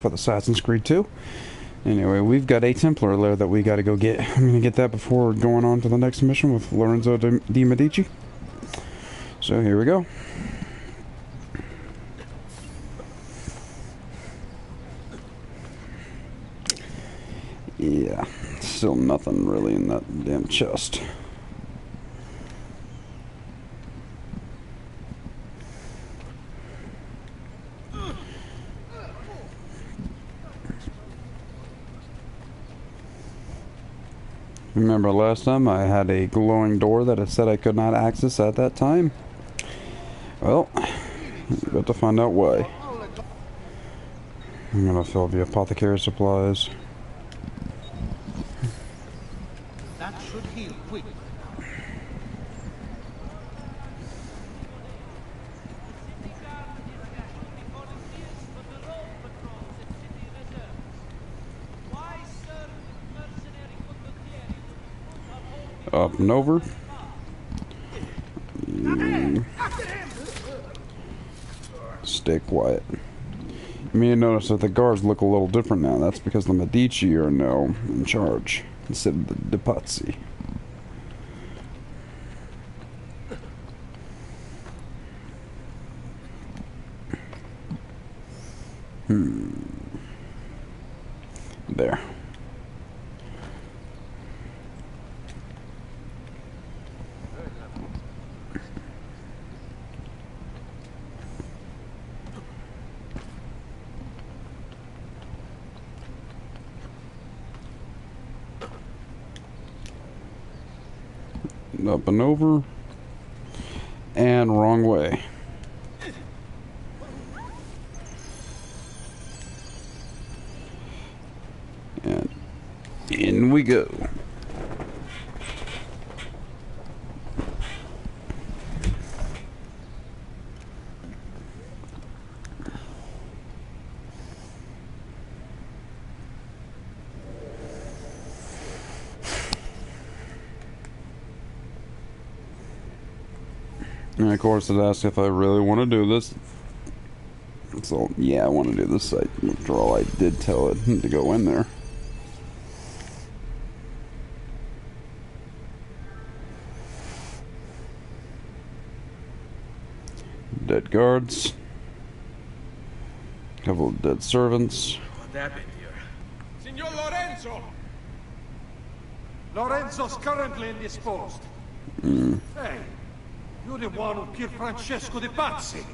for the Assassin's Creed 2. Anyway, we've got a Templar lair that we gotta go get. I'm gonna get that before going on to the next mission with Lorenzo di Medici. So here we go. Yeah, still nothing really in that damn chest. Remember last time I had a glowing door that I said I could not access at that time? Well, we've got to find out why. I'm gonna fill the apothecary supplies. That should heal quick. Up and over. Stay quiet. You may notice that the guards look a little different now. That's because the Medici are now in charge instead of the Pazzi. There. Up and over. And wrong way. And in we go. And of course it asks if I really want to do this. So yeah, I want to do this. After all, I did tell it to go in there. Dead guards. Couple of dead servants. What happened here? Signor Lorenzo! Lorenzo's currently indisposed. Hey, you're the one who killed Francesco de Pazzi.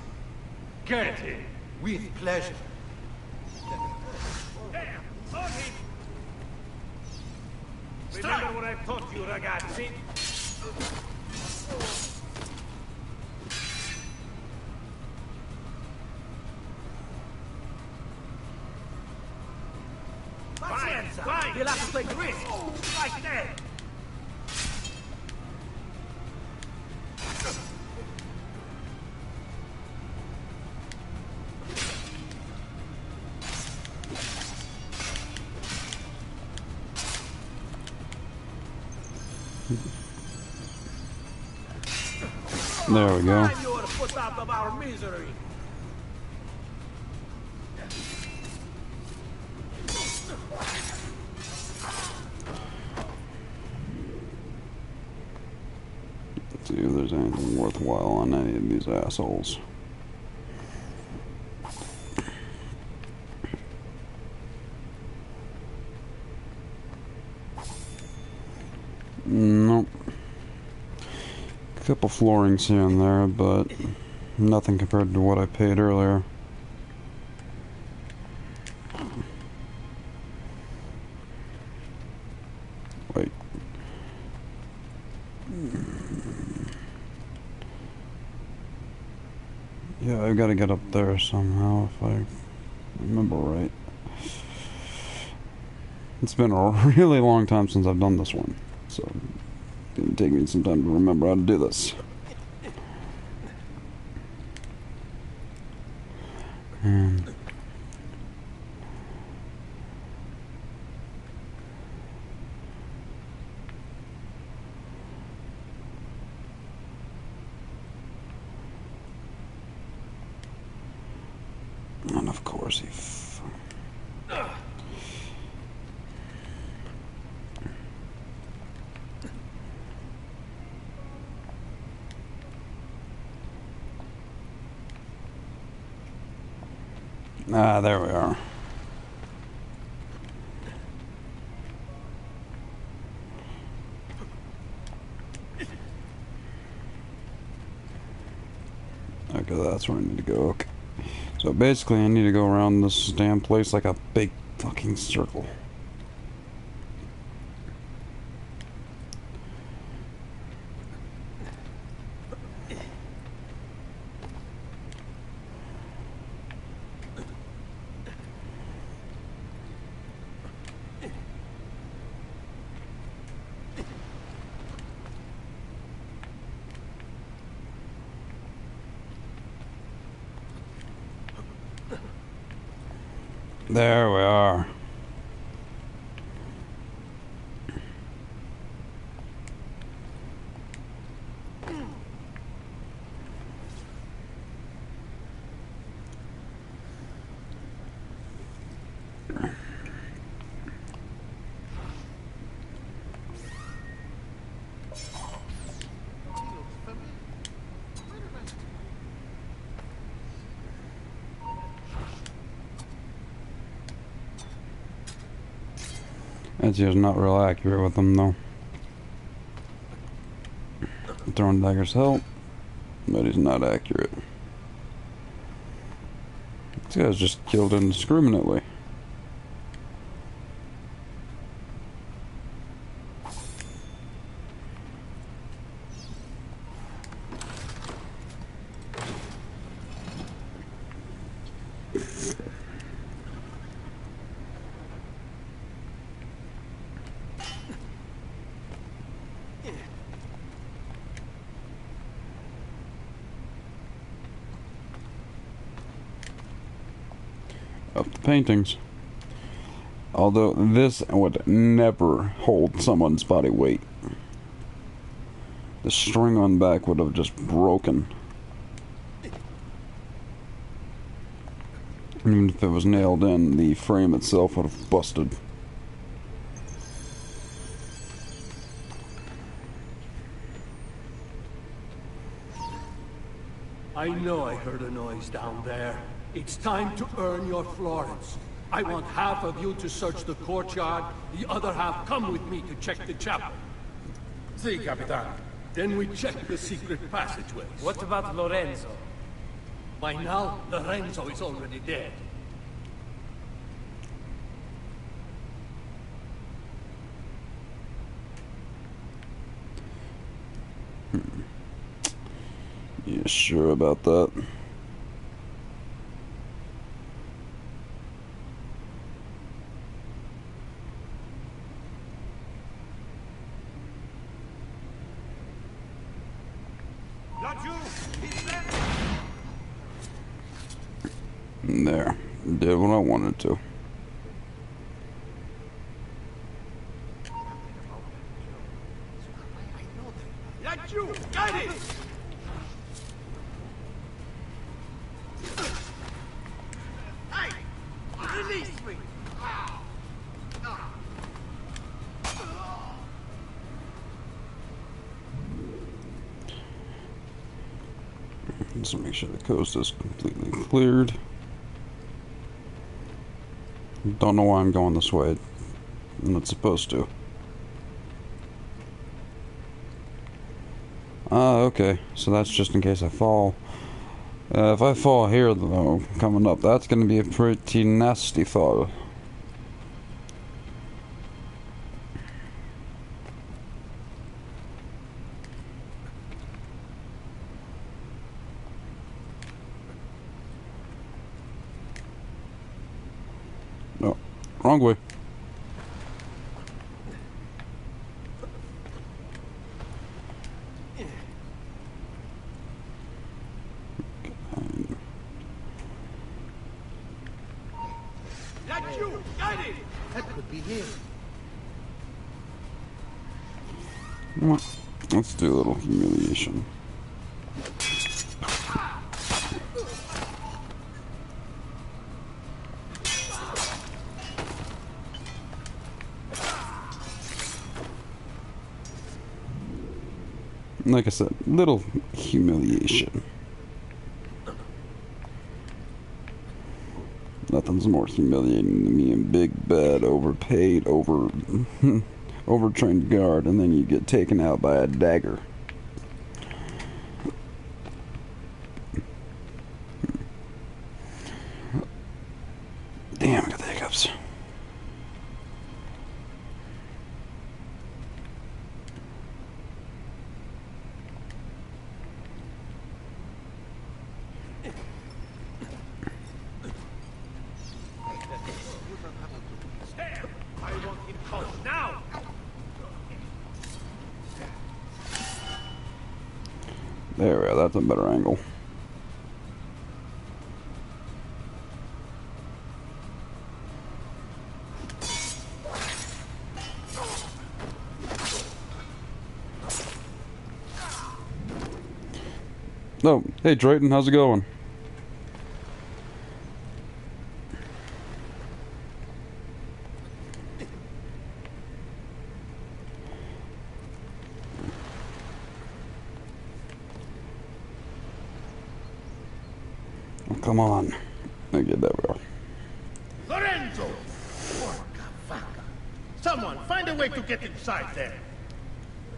Get him. With pleasure. Damn! On him! Remember what I taught you, ragazzi? Fine! You'll have to take the risk! Like that! There we go. Time you ought to put out of our misery! Let's see if there's anything worthwhile on any of these assholes. Nope. A couple floorings here and there, but nothing compared to what I paid earlier. Wait. Yeah, I've got to get up there somehow if I remember right. It's been a really long time since I've done this one, so it's going to take me some time to remember how to do this. And of course he Ah, there we are. Okay, that's where I need to go. Okay. So basically, I need to go around this damn place like a big fucking circle. There we are. Ezio's not real accurate with them, though. Throwing daggers help, but he's not accurate. This guy's just killed indiscriminately. Of the paintings. Although this would never hold someone's body weight. The string on back would have just broken. Even if it was nailed in, the frame itself would have busted. I know I heard a noise down there. It's time to earn your florins. I want half of you to search the courtyard, the other half come with me to check the chapel. Si, Capitan. Then we check the secret passageways. What about Lorenzo? By now, Lorenzo is already dead. You sure about that? There. Did what I wanted to. That's you! Got it! Hey! Release me! Just make sure the coast is completely cleared. Don't know why I'm going this way. I'm not supposed to. Ah, okay. So that's just in case I fall. If I fall here, though, coming up, that's going to be a pretty nasty fall. No, wrong way. That's you! Got it! That could be him. Let's do a little humiliation. Like I said, little humiliation. Nothing's more humiliating than being big, bad, overpaid, overtrained guard, and then you get taken out by a dagger. Damn, I got the hiccups. There we go, that's a better angle. Oh, hey Drayton, how's it going? Oh, come on. Okay, there we are. Lorenzo! Porca vaca. Someone, find a way to get inside there.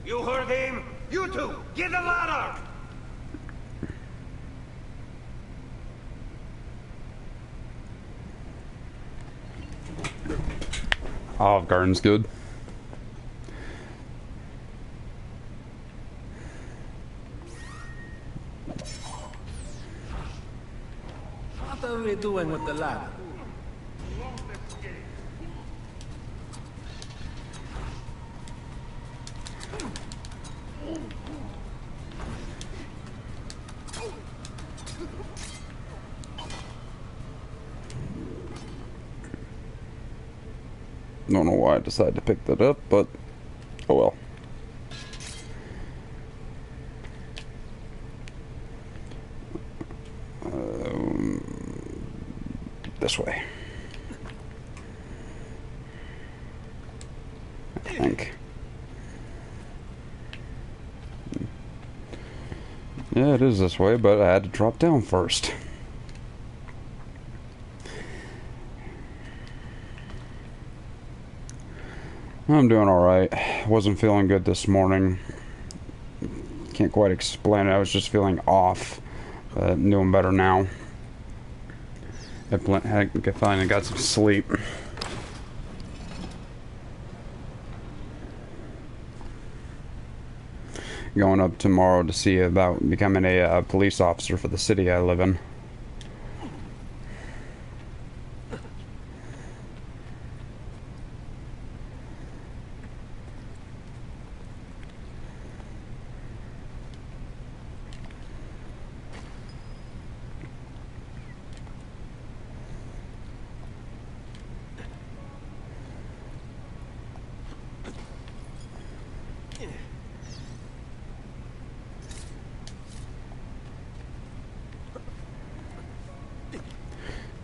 You heard him? You two, get a ladder! Olive Garden's good. What are we doing with the ladder? Don't know why I decided to pick that up, but oh well. This way. I think. Yeah, it is this way, but I had to drop down first. I'm doing alright. Wasn't feeling good this morning. Can't quite explain it. I was just feeling off. But I'm doing better now. I finally got some sleep. Going up tomorrow to see about becoming a police officer for the city I live in.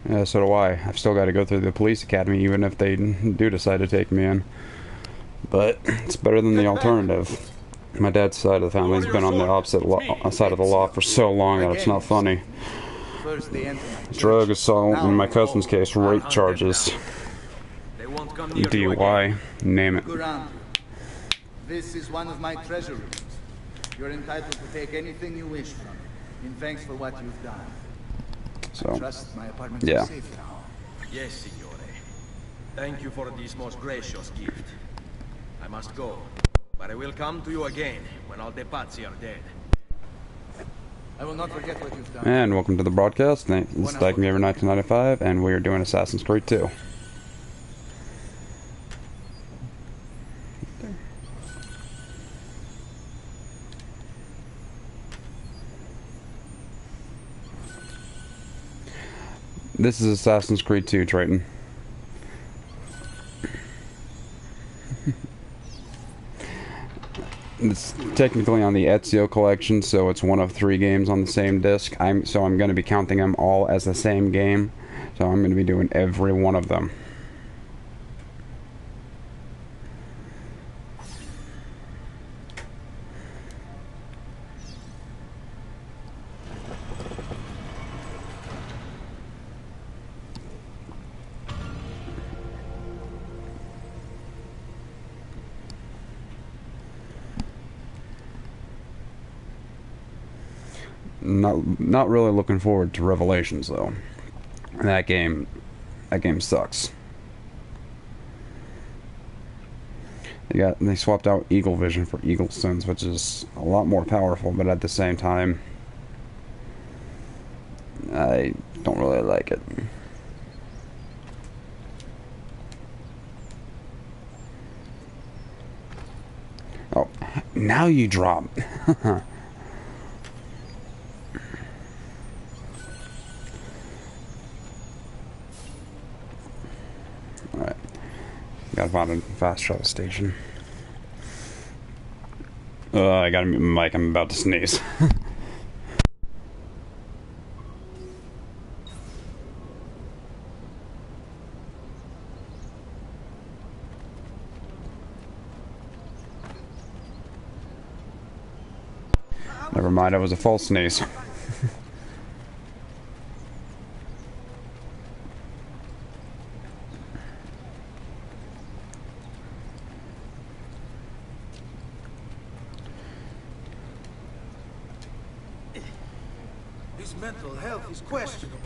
Yeah, so do I. I've still got to go through the police academy even if they do decide to take me in. But it's better than the alternative. My dad's side of the family's been on the opposite side of the law for so long that it's not funny. Drug assault, in my cousin's case, rape charges. DUI, name it. This is one of my treasure rooms. You're entitled to take anything you wish from it, in thanks for what you've done. So, I trust my apartment yeah. is safe now. Yes, signore. Thank you for this most gracious gift. I must go, but I will come to you again when all the pazzi are dead. I will not forget what you've done. And welcome to the broadcast. It's Dyke Me Ever 1995, and we are doing Assassin's Creed 2. This is Assassin's Creed 2, Triton. It's technically on the Ezio collection, so it's one of 3 games on the same disc. So I'm going to be counting them all as the same game. So I'm going to be doing every one of them. Not really looking forward to Revelations though. That game sucks. They swapped out Eagle Vision for Eagle Sense, which is a lot more powerful, but at the same time, I don't really like it. Oh, now you drop. Alright. Gotta find a fast travel station. I gotta mute my mic, I'm about to sneeze. Never mind, it was a false sneeze. His mental health is questionable.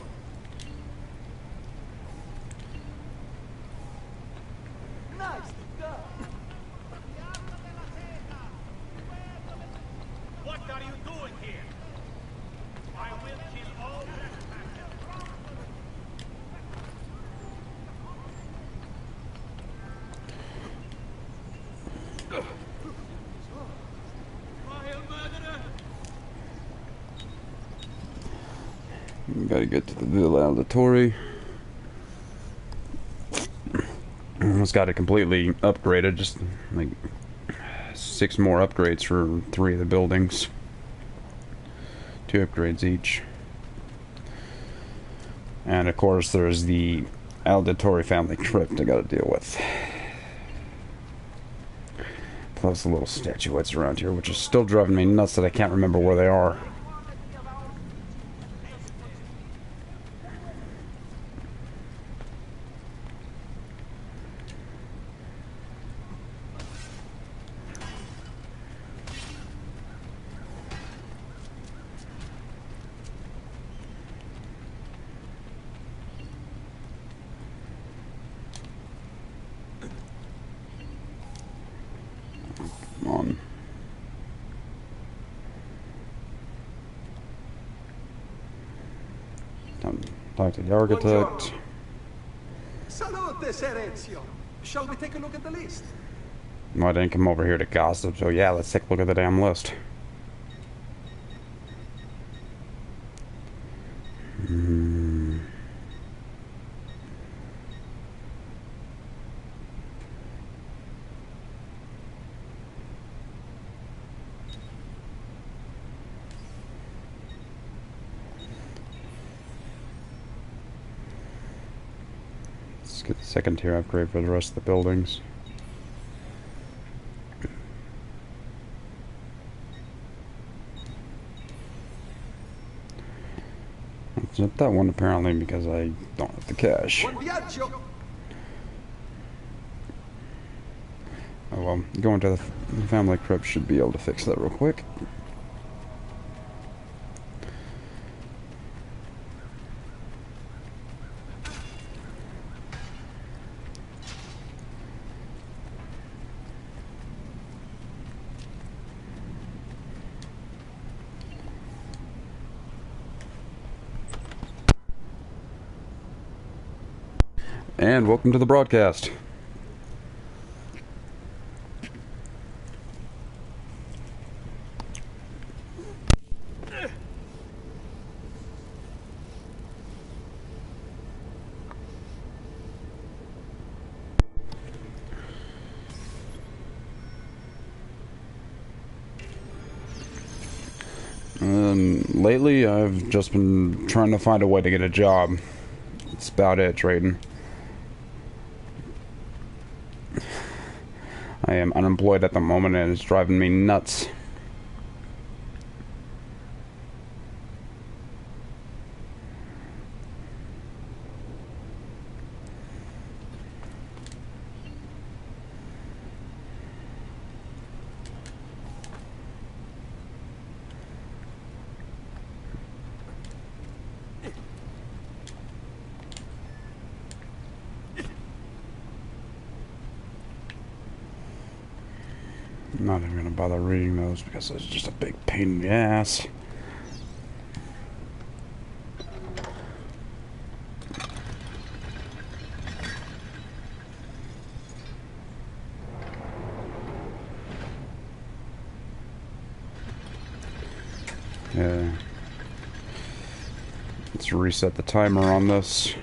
What are you doing here? I will kill all Gotta get to the Villa Auditory. Almost got it completely upgraded, just like 6 more upgrades for 3 of the buildings. 2 upgrades each. And of course there's the Auditory family crypt I gotta deal with. Plus the little statuettes around here, which is still driving me nuts that I can't remember where they are. On. Talk to the architect. Salute, Sir Ezio. Shall we take a look at the list? Well, I didn't come over here to gossip, so yeah, let's take a look at the damn list. Let's get the 2nd tier upgrade for the rest of the buildings. Let's up that one apparently because I don't have the cash. Buon viaggio. Oh well, going to the family crypt should be able to fix that real quick. And welcome to the broadcast. Lately, I've just been trying to find a way to get a job. That's about it, trading. I am unemployed at the moment and it's driving me nuts. I'm not even gonna bother reading those because it's just a big pain in the ass. Yeah. Let's reset the timer on this.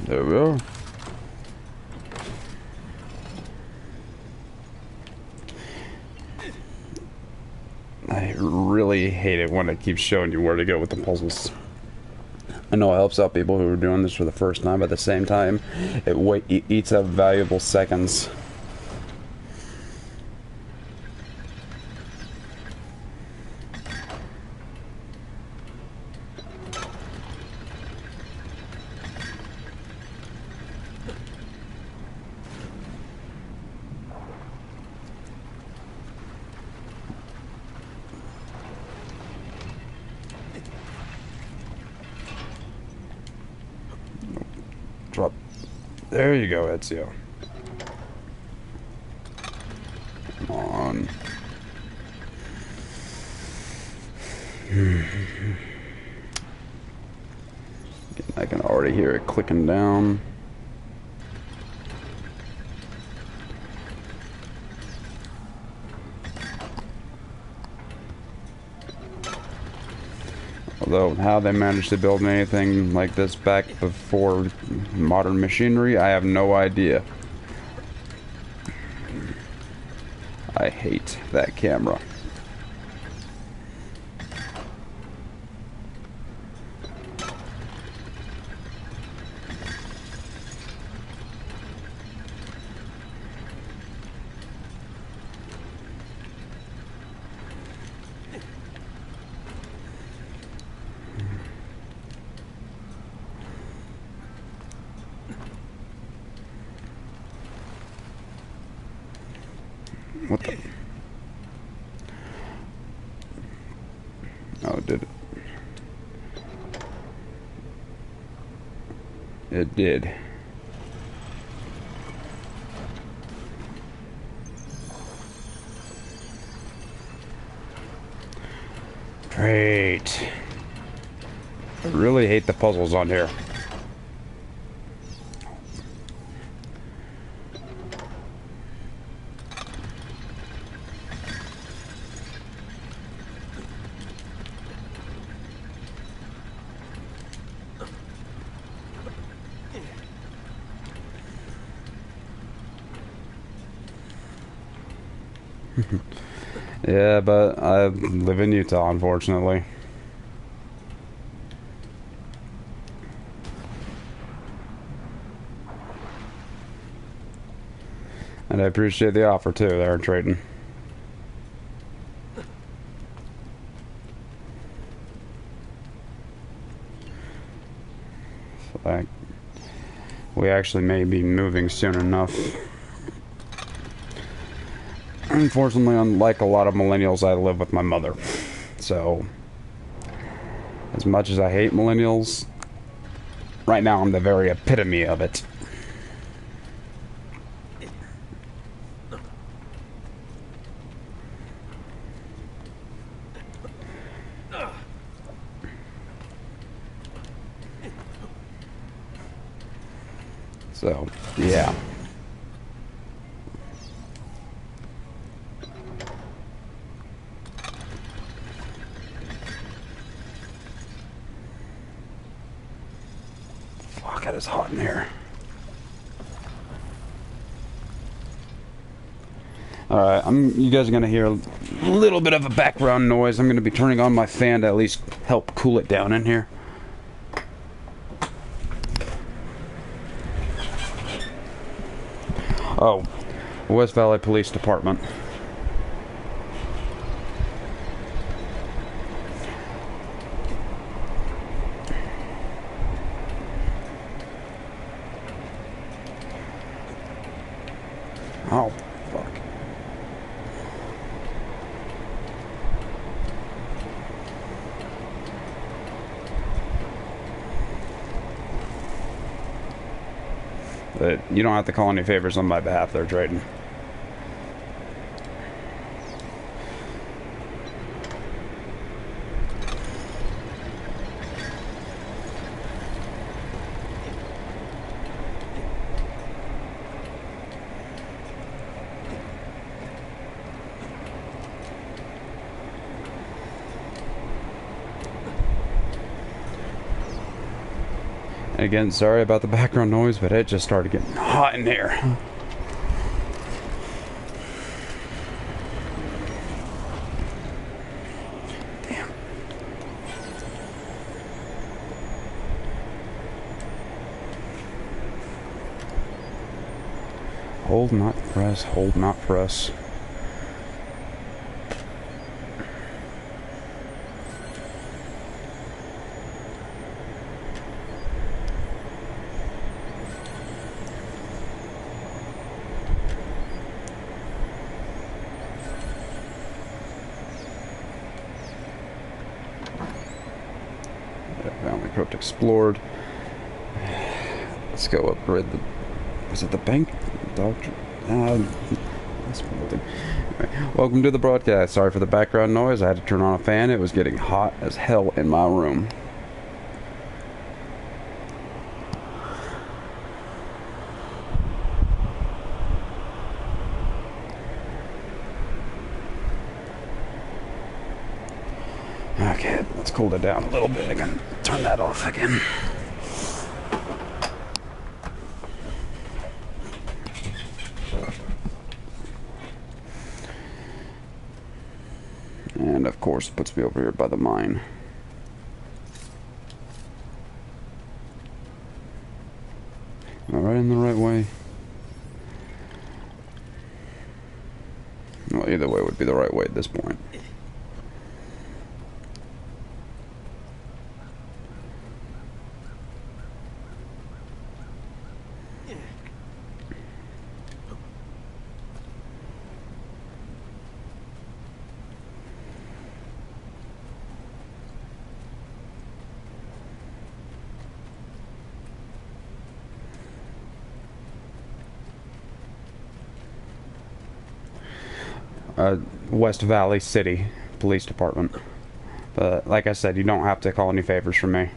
There we go. I really hate it when it keeps showing you where to go with the puzzles. I know it helps out people who are doing this for the first time, but at the same time, it eats up valuable seconds. Drop. There you go, Ezio. Come on. I can already hear it clicking down. Although, how they managed to build anything like this back before modern machinery, I have no idea. I hate that camera. What the? Oh, did it? It did. Great. I really hate the puzzles on here. Yeah, but I live in Utah, unfortunately. And I appreciate the offer too, there, Trayton. Like, we actually may be moving soon enough. Unfortunately, unlike a lot of millennials, I live with my mother. So, as much as I hate millennials, right now I'm the very epitome of it. So, yeah. Fuck, it is hot in here. Alright, you guys are gonna hear a little bit of a background noise. I'm gonna be turning on my fan to at least help cool it down in here. Oh, West Valley Police Department. But you don't have to call any favors on my behalf there, Drayton. And again, sorry about the background noise, but it just started getting hot in here. Damn. Hold, not press, hold, not press. Family crypt explored. Let's go upgrade the... Was it the bank? Doctor? That's one thing. Anyway, welcome to the broadcast. Sorry for the background noise. I had to turn on a fan. It was getting hot as hell in my room. Okay, let's cool it down a little bit. I can turn that off again. And of course, it puts me over here by the mine. Am I right in the right way? Well, either way would be the right way at this point. West Valley City Police Department. But like I said, you don't have to call any favors from me.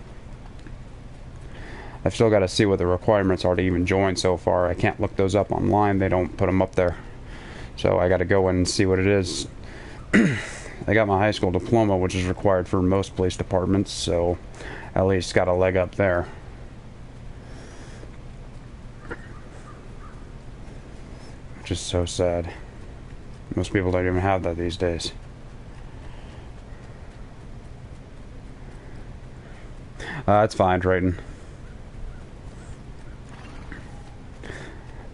I've still got to see what the requirements are to even join so far. I can't look those up online. They don't put them up there. So I got to go in and see what it is. I got my high school diploma, which is required for most police departments, so at least got a leg up there. Which is so sad. Most people don't even have that these days. That's fine, Drayton.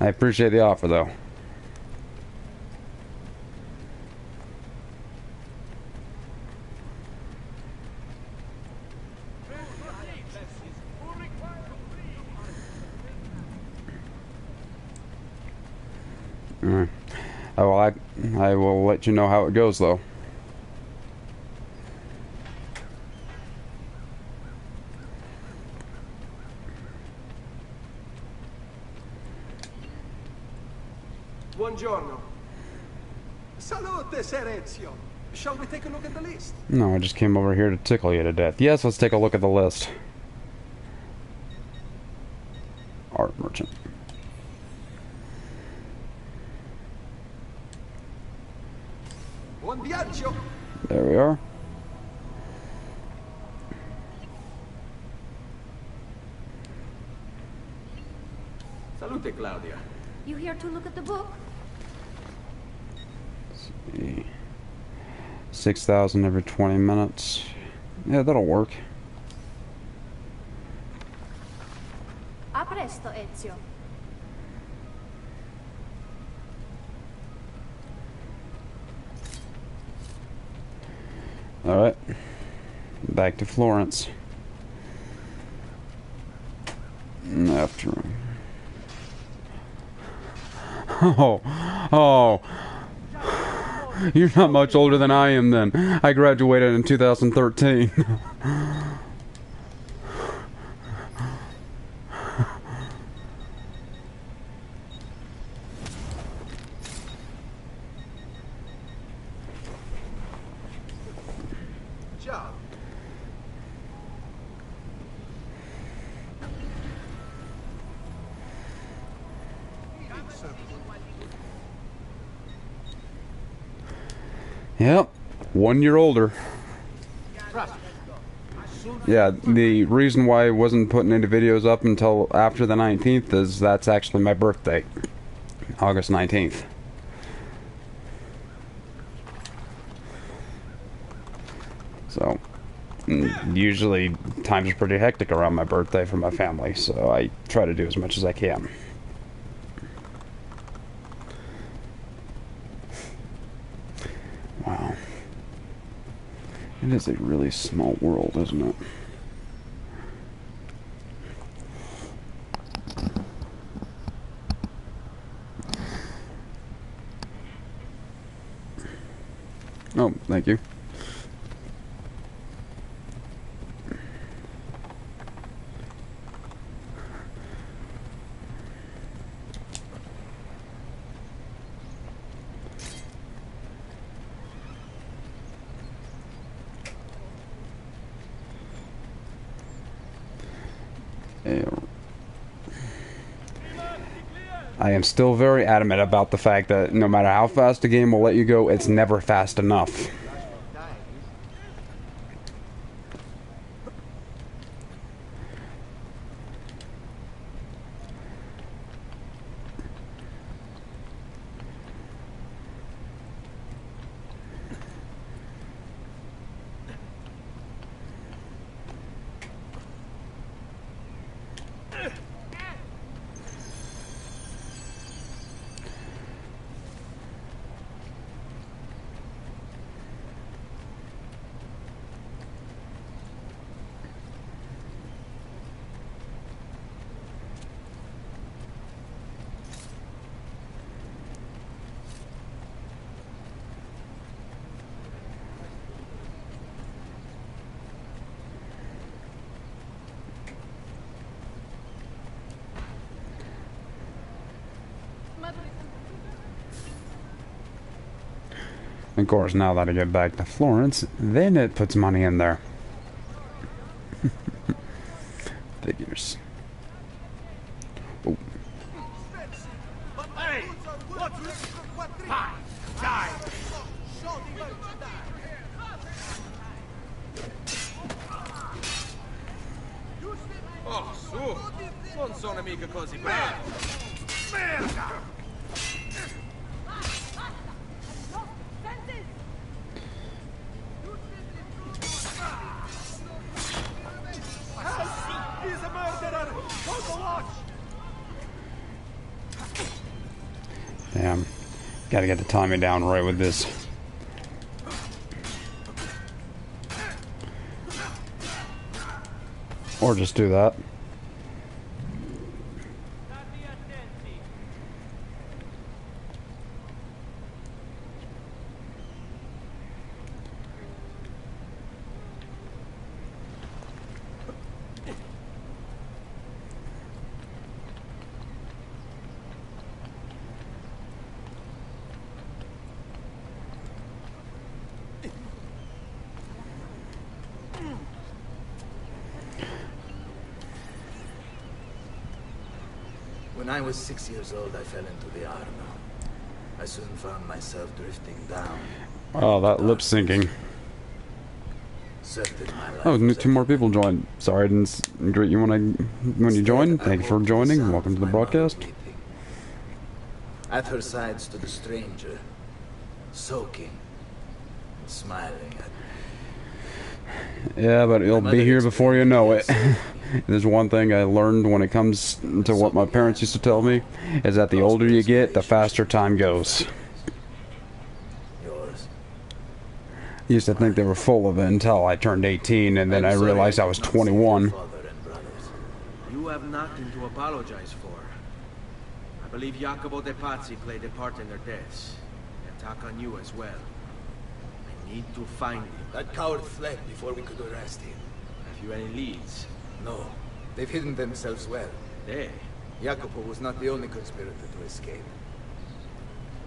I appreciate the offer, though. Alright. Oh, well, I will let you know how it goes, though. Buongiorno. Salute, Sir Ezio. Shall we take a look at the list? No, I just came over here to tickle you to death. Yes, let's take a look at the list. Art merchant. Buon viaggio. There we are. Salute, Claudia. You here to look at the book? 6,000 every 20 minutes. Yeah, that'll work. A presto, Ezio. Alright. Back to Florence. After... Oh. You're not much older than I am then. I graduated in 2013. Yep, 1 year older. Yeah, the reason why I wasn't putting any videos up until after the 19th is that's actually my birthday. August 19th. So, usually times are pretty hectic around my birthday for my family, so I try to do as much as I can. Wow. It is a really small world, isn't it? Oh, thank you. I am still very adamant about the fact that no matter how fast a game will let you go, it's never fast enough. Of course, now that I get back to Florence, then it puts money in there. Figures. Oh. Hey! What? Hi! Die! Oh, su! Non sono mica così bravo! Merda! He's a murderer! Hold the watch! Damn. Gotta get the timing down right with this. Or just do that. When I was 6 years old, I fell into the Arno. I soon found myself drifting down. Oh, that lip syncing. Oh, 2 more people joined. Sorry I didn't greet you when you joined. Thank you for joining. Welcome to the broadcast. At her side stood a stranger, soaking and smiling at me. Yeah, but it'll be here before you know it. There's one thing I learned when it comes to what my parents used to tell me, is that the older you get, the faster time goes. Yours? I used to think they were full of it until I turned 18, and then I realized I was 21. You have nothing to apologize for. I believe Jacopo de Pazzi played a part in their deaths. They attack on you as well. I need to find him. That coward fled before we could arrest him. Have you any leads? No, they've hidden themselves well. They? Jacopo was not the only conspirator to escape.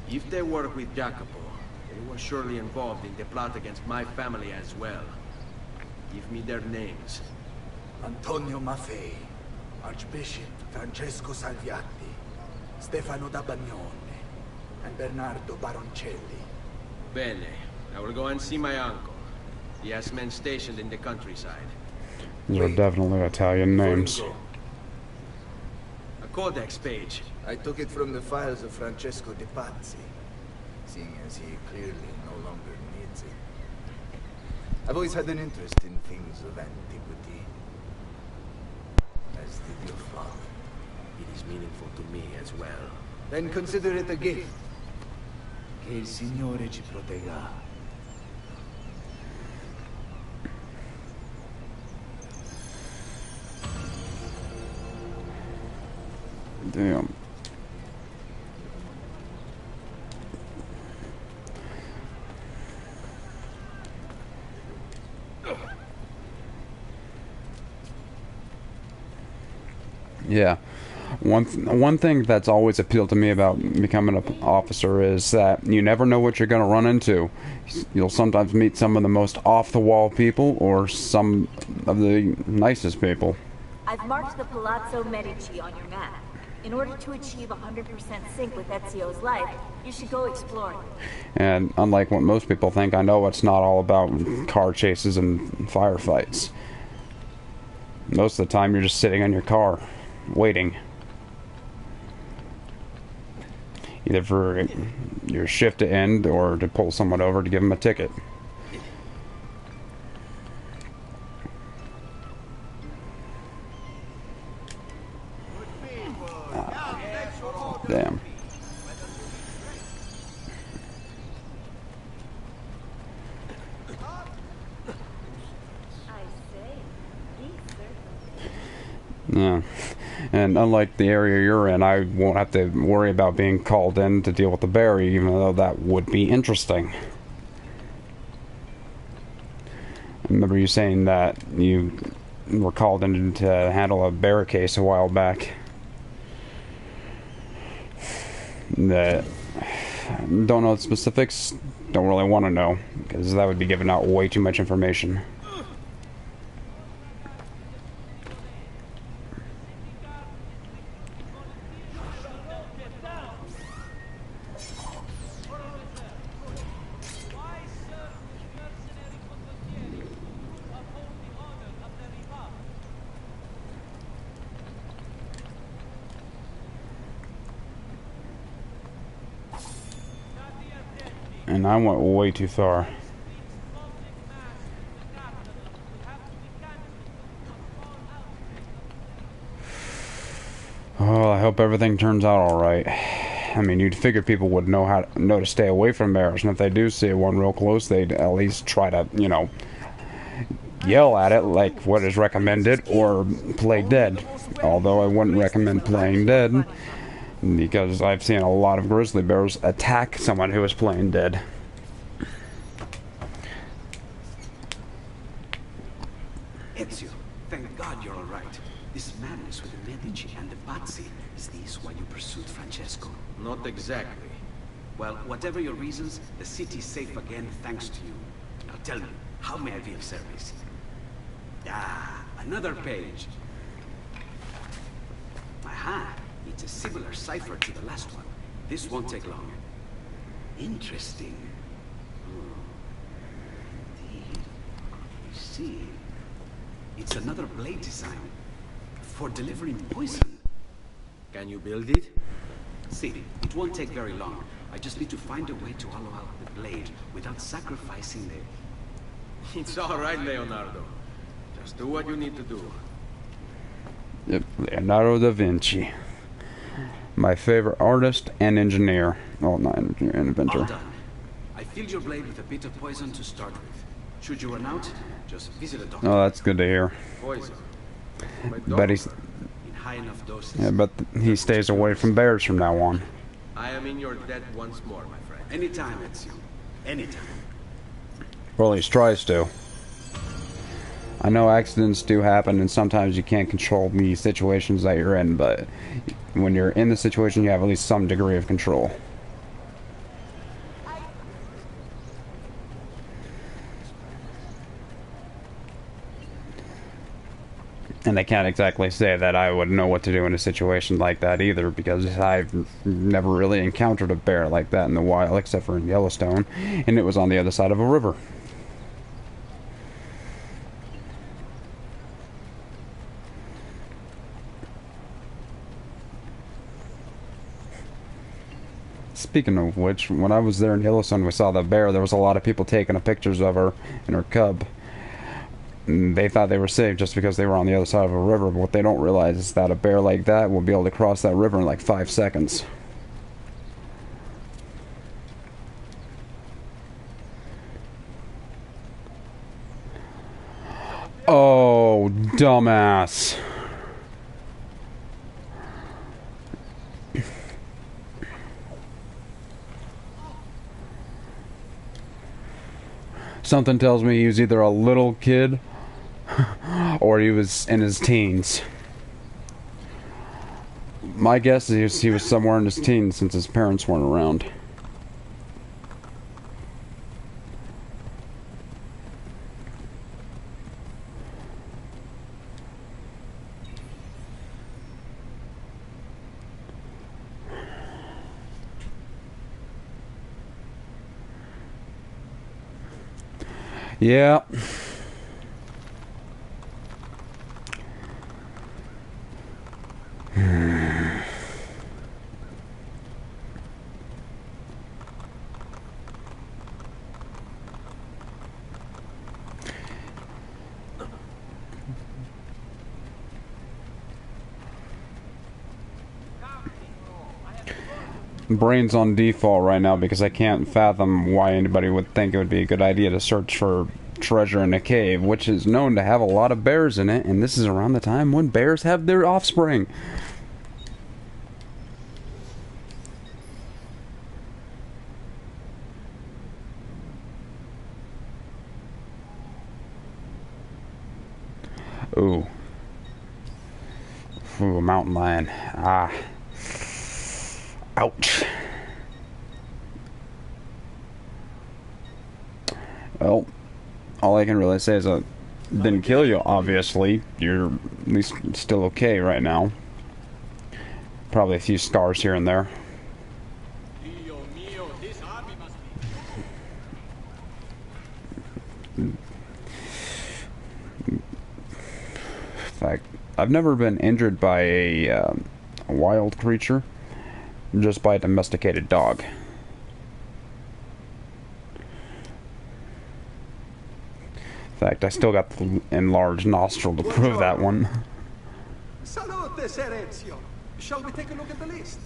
If they work with Jacopo, they were surely involved in the plot against my family as well. Give me their names. Antonio Maffei, Archbishop Francesco Salviati, Stefano da Bagnone, and Bernardo Baroncelli. Bene. I will go and see my uncle. He has men stationed in the countryside. These are definitely Italian names. A codex page. I took it from the files of Francesco de Pazzi, seeing as he clearly no longer needs it. I've always had an interest in things of antiquity, as did your father. It is meaningful to me as well. Then consider it a gift. Che il Signore ci protegga. Damn. Yeah. One thing that's always appealed to me about becoming an officer is that you never know what you're going to run into. You'll sometimes meet some of the most off-the-wall people or some of the nicest people. I've marked the Palazzo Medici on your map. In order to achieve 100% sync with Ezio's life, you should go exploring. And unlike what most people think, I know it's not all about car chases and firefights. Most of the time you're just sitting in your car, waiting. Either for your shift to end or to pull someone over to give them a ticket. Damn. Yeah. And unlike the area you're in, I won't have to worry about being called in to deal with the Barry, even though that would be interesting. I remember you saying that you were called in to handle a Barry case a while back. That don't know the specifics, don't really want to know, because that would be giving out way too much information. And I went way too far. Oh, I hope everything turns out alright. I mean, you'd figure people would know to stay away from bears, and if they do see one real close, they'd at least try to, you know, yell at it like what is recommended, or play dead. Although I wouldn't recommend playing dead, because I've seen a lot of grizzly bears attack someone who is playing dead. Ezio, thank God you're all right. This madness with the Medici and the Pazzi, is this why you pursued Francesco? Not exactly. Well, whatever your reasons, the city's safe again thanks to you. Now tell me, how may I be of service? Ah, another page. Aha, it's a similar cipher to the last one. This won't take long. Interesting. Indeed. You see, it's another blade design for delivering poison. Can you build it? See, it won't take very long. I just need to find a way to hollow out the blade without sacrificing the... It's all right, Leonardo. Just do what you need to do. Yep, Leonardo da Vinci. My favorite artist and engineer. Well, not engineer, inventor. All done. I filled your blade with a bit of poison to start with. Should you run out, just visit a doctor. Oh, that's good to hear. Poison. But he's... In high enough doses. Yeah, but he stays away from bears from now on. I am in your debt once more, my friend. Anytime, Ezio. Anytime. Or at least tries to. I know accidents do happen, and sometimes you can't control the situations that you're in, but when you're in the situation, you have at least some degree of control. And I can't exactly say that I would know what to do in a situation like that either, because I've never really encountered a bear like that in the wild, except for in Yellowstone, and it was on the other side of a river. Speaking of which, when I was there in Yellowstone, we saw the bear. There was a lot of people taking pictures of her and her cub. And they thought they were safe just because they were on the other side of a river. But what they don't realize is that a bear like that will be able to cross that river in like 5 seconds. Oh, dumbass. Something tells me he was either a little kid or he was in his teens. My guess is he was somewhere in his teens since his parents weren't around. Yeah. Brain's on default right now because I can't fathom why anybody would think it would be a good idea to search for treasure in a cave, which is known to have a lot of bears in it, and this is around the time when bears have their offspring. Ooh. Ooh, a mountain lion. Ah. Ouch. Well, all I can really say is it didn't kill you, obviously. You're at least still okay right now. Probably a few scars here and there. In fact, I've never been injured by a wild creature. Just by a domesticated dog. In fact, I still got the enlarged nostril to prove that one. Salute, Sir Ezio. Shall we take a look at the list?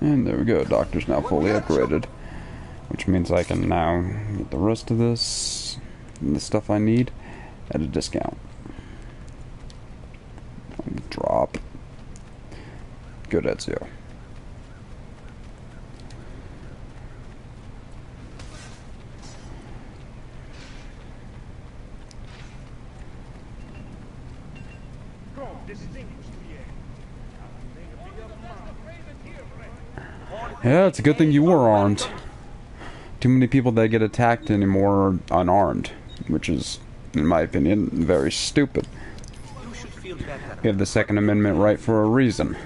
And there we go, doctor's now fully upgraded. Which means I can now get the rest of this and the stuff I need at a discount. Drop. Good, Ezio. Yeah, it's a good thing you were armed. Too many people that get attacked anymore are unarmed, which is, in my opinion, very stupid. We have the Second Amendment right for a reason.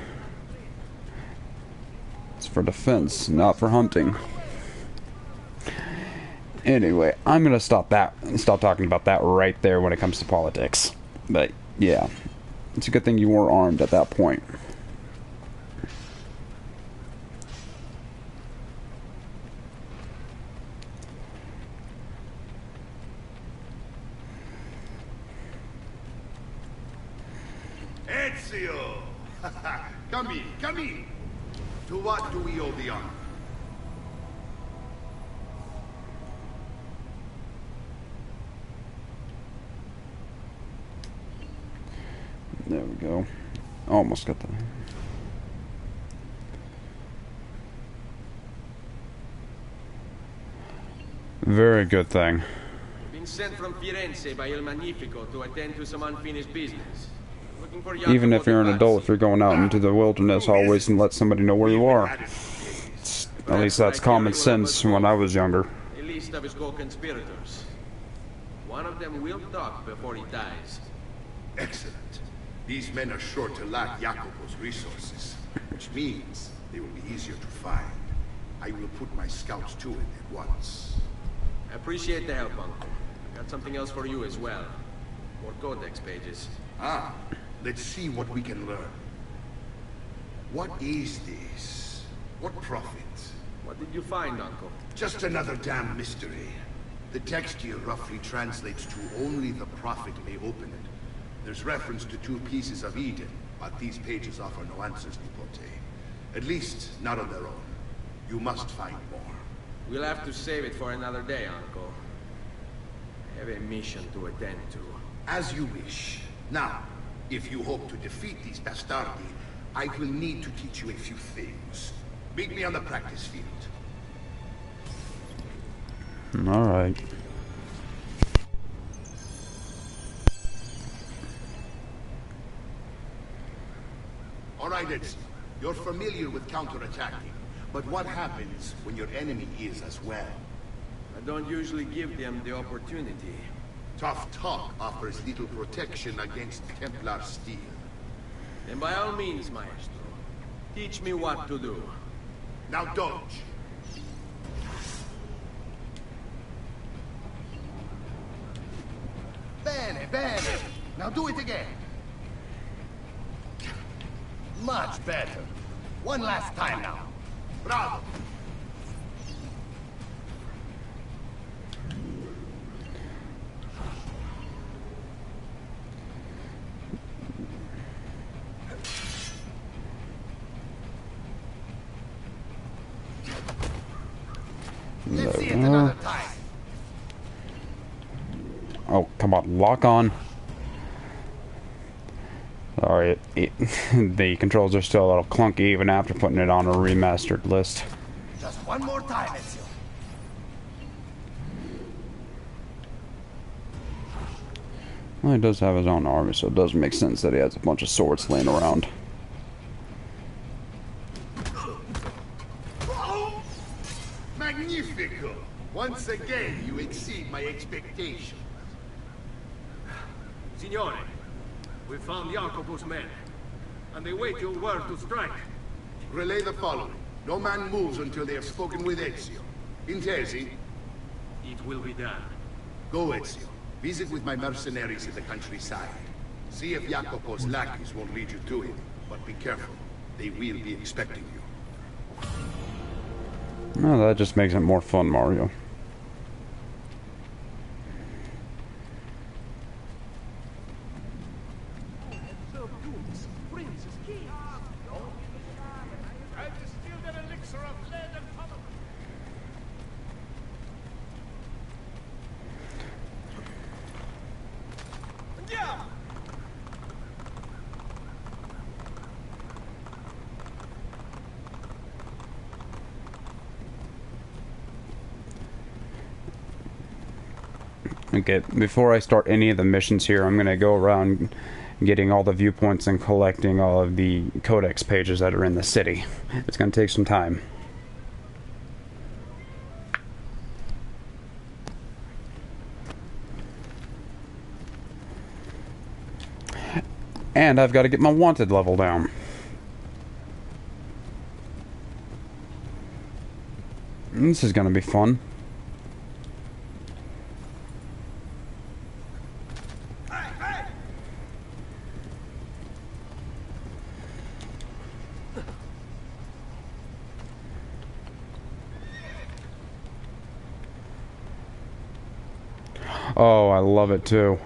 It's for defense, not for hunting. Anyway, I'm gonna stop talking about that right there when it comes to politics. But yeah, it's a good thing you were armed at that point. Ezio! Come in, come in! To what do we owe the honor? There we go. Almost got the... Very good thing. Been sent from Firenze by Il Magnifico to attend to some unfinished business. Looking for Even if Jacopo you're an de adult, if Pazzi. you're going out into the wilderness, always let somebody know where you are. At least that's common sense when I was younger. A list of his co-conspirators. One of them will talk before he dies. Excellent. These men are sure to lack Jacopo's resources, which means they will be easier to find. I will put my scouts to it at once. I appreciate the help, Uncle. I got something else for you as well. More codex pages. Ah, let's see what we can learn. What is this? What profit? What did you find, Uncle? Just another damn mystery. The text here roughly translates to only the prophet may open it. There's reference to 2 pieces of Eden, but these pages offer no answers, pt4. At least, not on their own. You must find more. We'll have to save it for another day, Uncle. I have a mission to attend to. As you wish. Now, if you hope to defeat these bastardi, I will need to teach you a few things. Meet me on the practice field. Alright. Alright, Ezio. You're familiar with counterattacking, but what happens when your enemy is as well? I don't usually give them the opportunity. Tough talk offers little protection against Templar steel. Then by all means, Maestro. Teach me what to do. Now dodge. Bene, bene. Now do it again. Much better. One last time now. Bravo. Let's see it another time. Oh, come on, lock on. Sorry, the controls are still a little clunky even after putting it on a remastered list. Just one more time, Ezio. Well, he does have his own army, so it does make sense that he has a bunch of swords laying around. Magnifico! Once again, you exceed my expectations. Signore, we found Jacopo's men, and they wait your word to strike. Relay the following. No man moves until they have spoken with Ezio. Intesi? It will be done. Go, Ezio. Visit with my mercenaries in the countryside. See if Jacopo's lackeys won't lead you to him. But be careful. They will be expecting you. Well, that just makes it more fun, Mario. Okay, before I start any of the missions here, I'm going to go around getting all the viewpoints and collecting all of the codex pages that are in the city. It's going to take some time. And I've got to get my wanted level down. This is going to be fun. Oh, I love it too.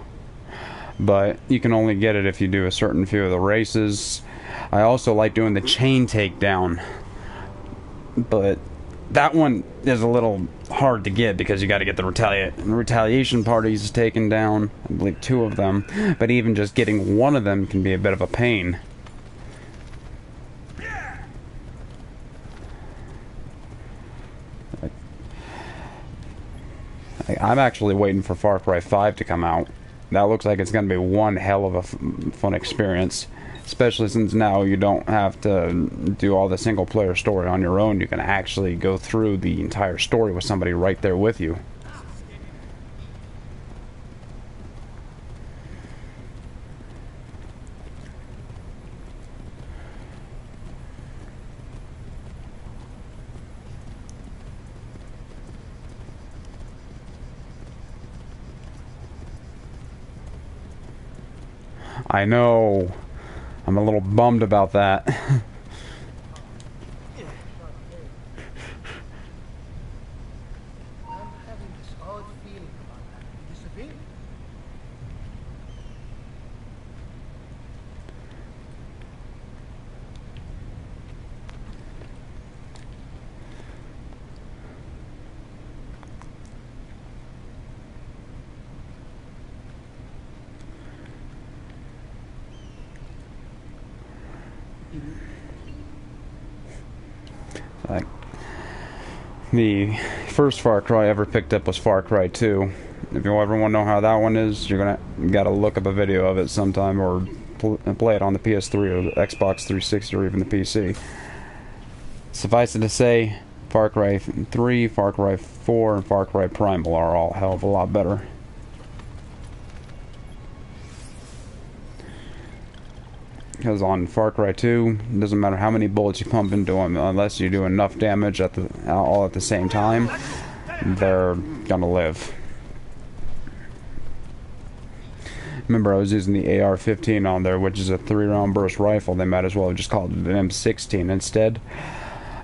But you can only get it if you do a certain few of the races. I also like doing the chain takedown. But that one is a little hard to get because you got to get the retaliation parties taken down. I believe 2 of them. But even just getting one of them can be a bit of a pain. I'm actually waiting for Far Cry 5 to come out. that looks like it's going to be one hell of a fun experience. Especially since now you don't have to do all the single player story on your own. You can actually go through the entire story with somebody right there with you. I know. I'm a little bummed about that. I'm having this odd feeling about that. You disagree? Like, the first Far Cry I ever picked up was Far Cry 2. If you ever want to know how that one is, you gotta look up a video of it sometime, or play it on the PS3 or the Xbox 360 or even the PC. Suffice it to say, Far Cry 3, Far Cry 4, and Far Cry Primal are all a hell of a lot better. Because on Far Cry 2, it doesn't matter how many bullets you pump into them, unless you do enough damage all at the same time, they're gonna live. Remember, I was using the AR-15 on there, which is a 3-round burst rifle. They might as well have just called it an M16 instead.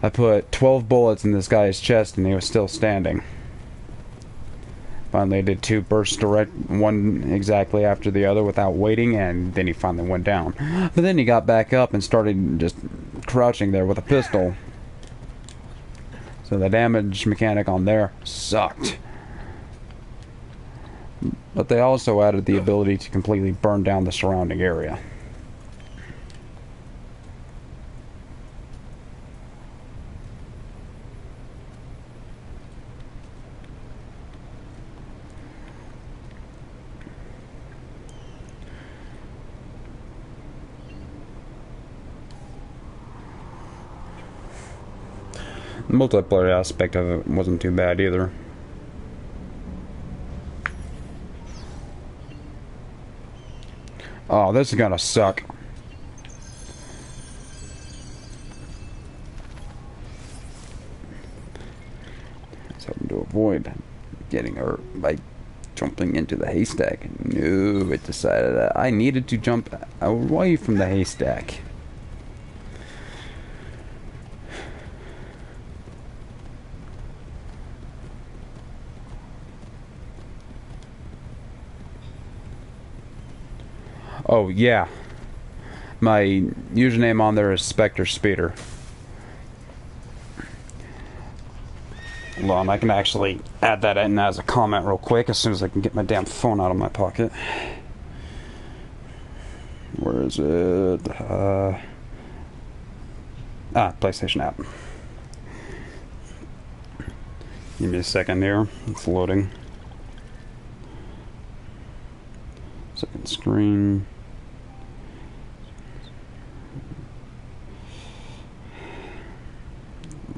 I put 12 bullets in this guy's chest and he was still standing. Finally, I did 2 bursts direct, one exactly after the other without waiting, and then he finally went down. But then he got back up and started just crouching there with a pistol. So the damage mechanic on there sucked. But they also added the ability to completely burn down the surrounding area. The multiplayer aspect of it wasn't too bad either. Oh, this is gonna suck. It's hoping to avoid getting hurt by jumping into the haystack. No, it decided that I needed to jump away from the haystack. Oh, yeah. My username on there is Spectre Speeder. Hold on, I can actually add that in as a comment real quick as soon as I can get my damn phone out of my pocket. Where is it? PlayStation app. Give me a second here. It's loading. Second screen.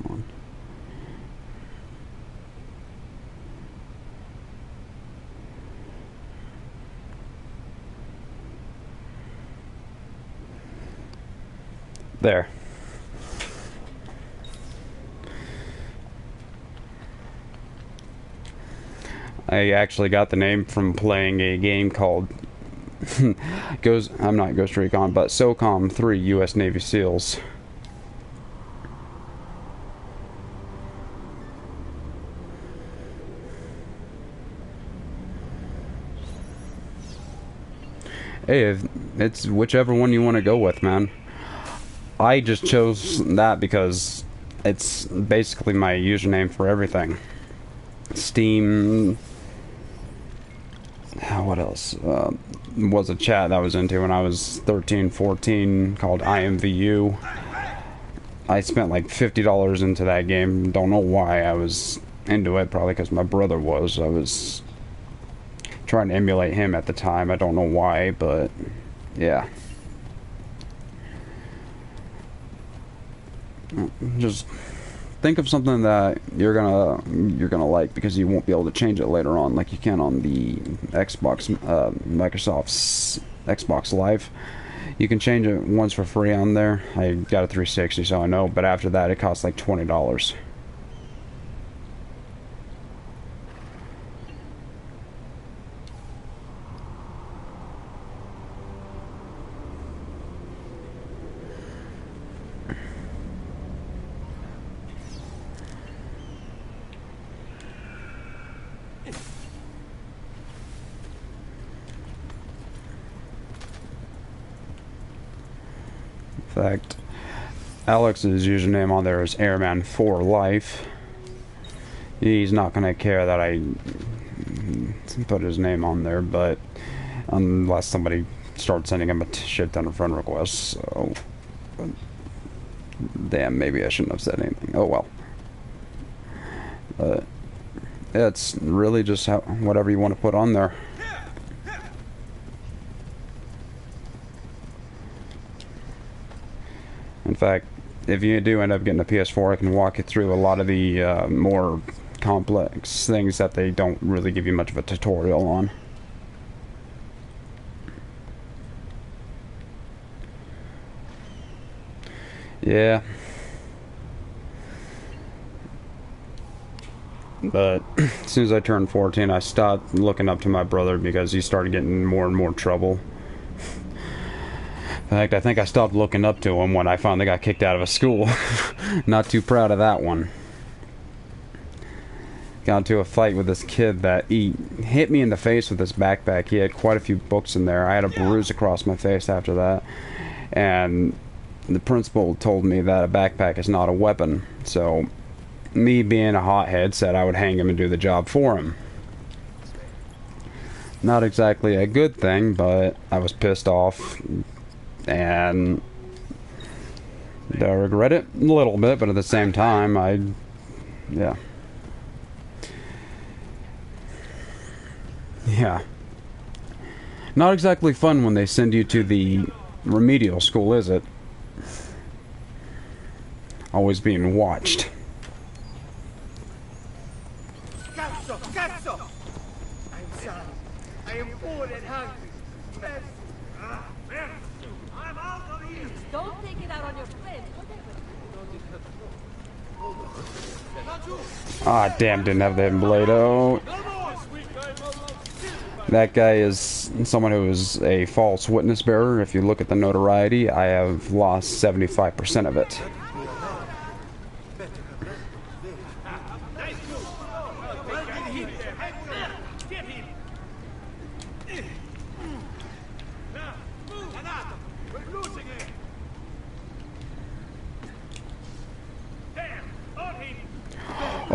Come on. There. I actually got the name from playing a game called I'm not Ghost Recon, but SOCOM 3 U.S. Navy SEALs. Hey, it's whichever one you want to go with, man. I just chose that because it's basically my username for everything. Steam. What else? Was a chat that I was into when I was 13, 14 called IMVU. I spent like $50 into that game. Don't know why I was into it. Probably because my brother was. trying to emulate him at the time. I don't know why, but yeah. Just think of something that you're gonna like, because you won't be able to change it later on like you can on the Xbox, Microsoft's Xbox Live. You can change it once for free on there. I got a 360, so I know, but after that it costs like $20. In fact, Alex's username on there is Airman4Life. He's not gonna care that I put his name on there, but unless somebody starts sending him a shit ton of friend requests, so damn, maybe I shouldn't have said anything. Oh well. But it's really just whatever you want to put on there. In fact, if you do end up getting a PS4, I can walk you through a lot of the more complex things that they don't really give you much of a tutorial on. Yeah. But as soon as I turned 14, I stopped looking up to my brother because he started getting more and more trouble. In fact, I think I stopped looking up to him when I finally got kicked out of a school. Not too proud of that one. Got into a fight with this kid that he hit me in the face with his backpack. He had quite a few books in there. I had a bruise across my face after that. And the principal told me that a backpack is not a weapon. So, me being a hothead said I would hang him and do the job for him. Not exactly a good thing, but I was pissed off. And do I regret it? A little bit, but at the same time, yeah. Yeah. Not exactly fun when they send you to the remedial school, is it? Always being watched. Cazzo! Cazzo! I'm sorry. I am bored and hungry. I'm out of here! Don't take it out on your friend. Ah, damn, didn't have the hidden blade. Oh. That guy is someone who is a false witness bearer. If you look at the notoriety, I have lost 75% of it.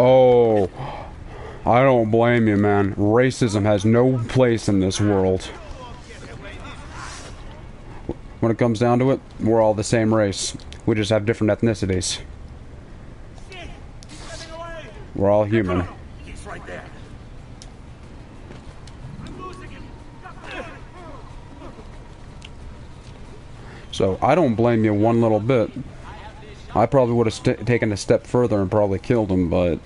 Oh, I don't blame you, man. Racism has no place in this world. When it comes down to it, we're all the same race. We just have different ethnicities. We're all human. He's right there. So, I don't blame you one little bit. I probably would have taken a step further and probably killed him, but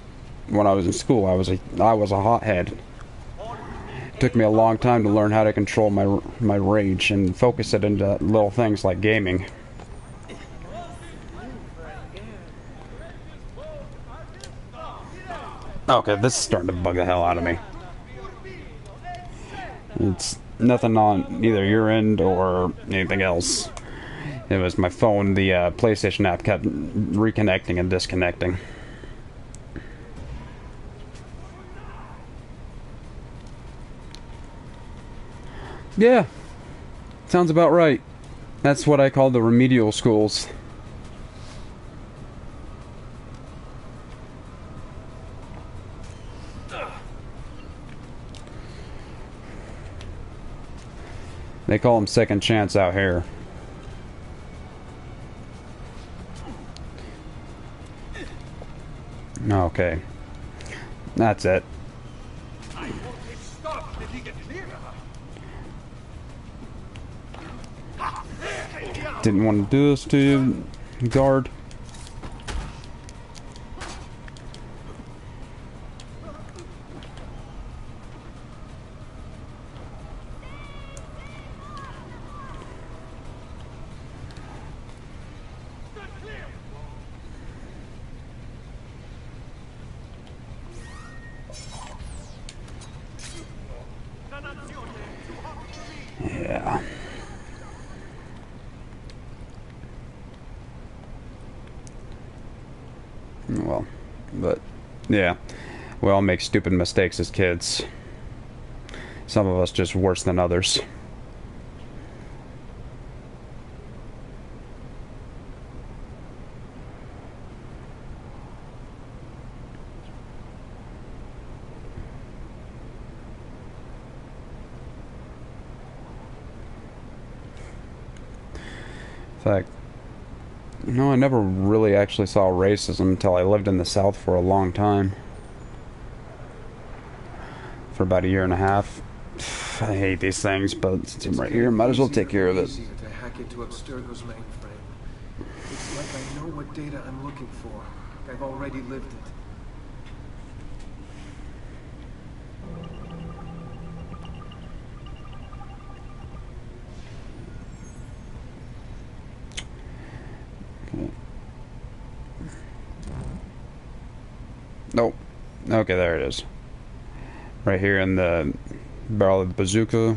when I was in school, I was a hothead. It took me a long time to learn how to control my rage and focus it into little things like gaming. Okay, this is starting to bug the hell out of me. It's nothing on either your end or anything else. It was my phone, the PlayStation app kept reconnecting and disconnecting. Yeah, sounds about right. That's what I call the remedial schools. They call them second chance out here. Okay. That's it. I won't get stopped if he gets near Didn't want to do this to you, guard. Yeah. Well, but yeah, we all make stupid mistakes as kids. Some of us just worse than others. In fact, no, I never really actually saw racism until I lived in the South for a long time. For about a year and a half. I hate these things, but since I'm right here, might as well take care of it. Easier to hack into Abstergo's mainframe. It's like I know what data I'm looking for. I've already lived it. Nope. Okay, there it is. Right here in the barrel of the bazooka.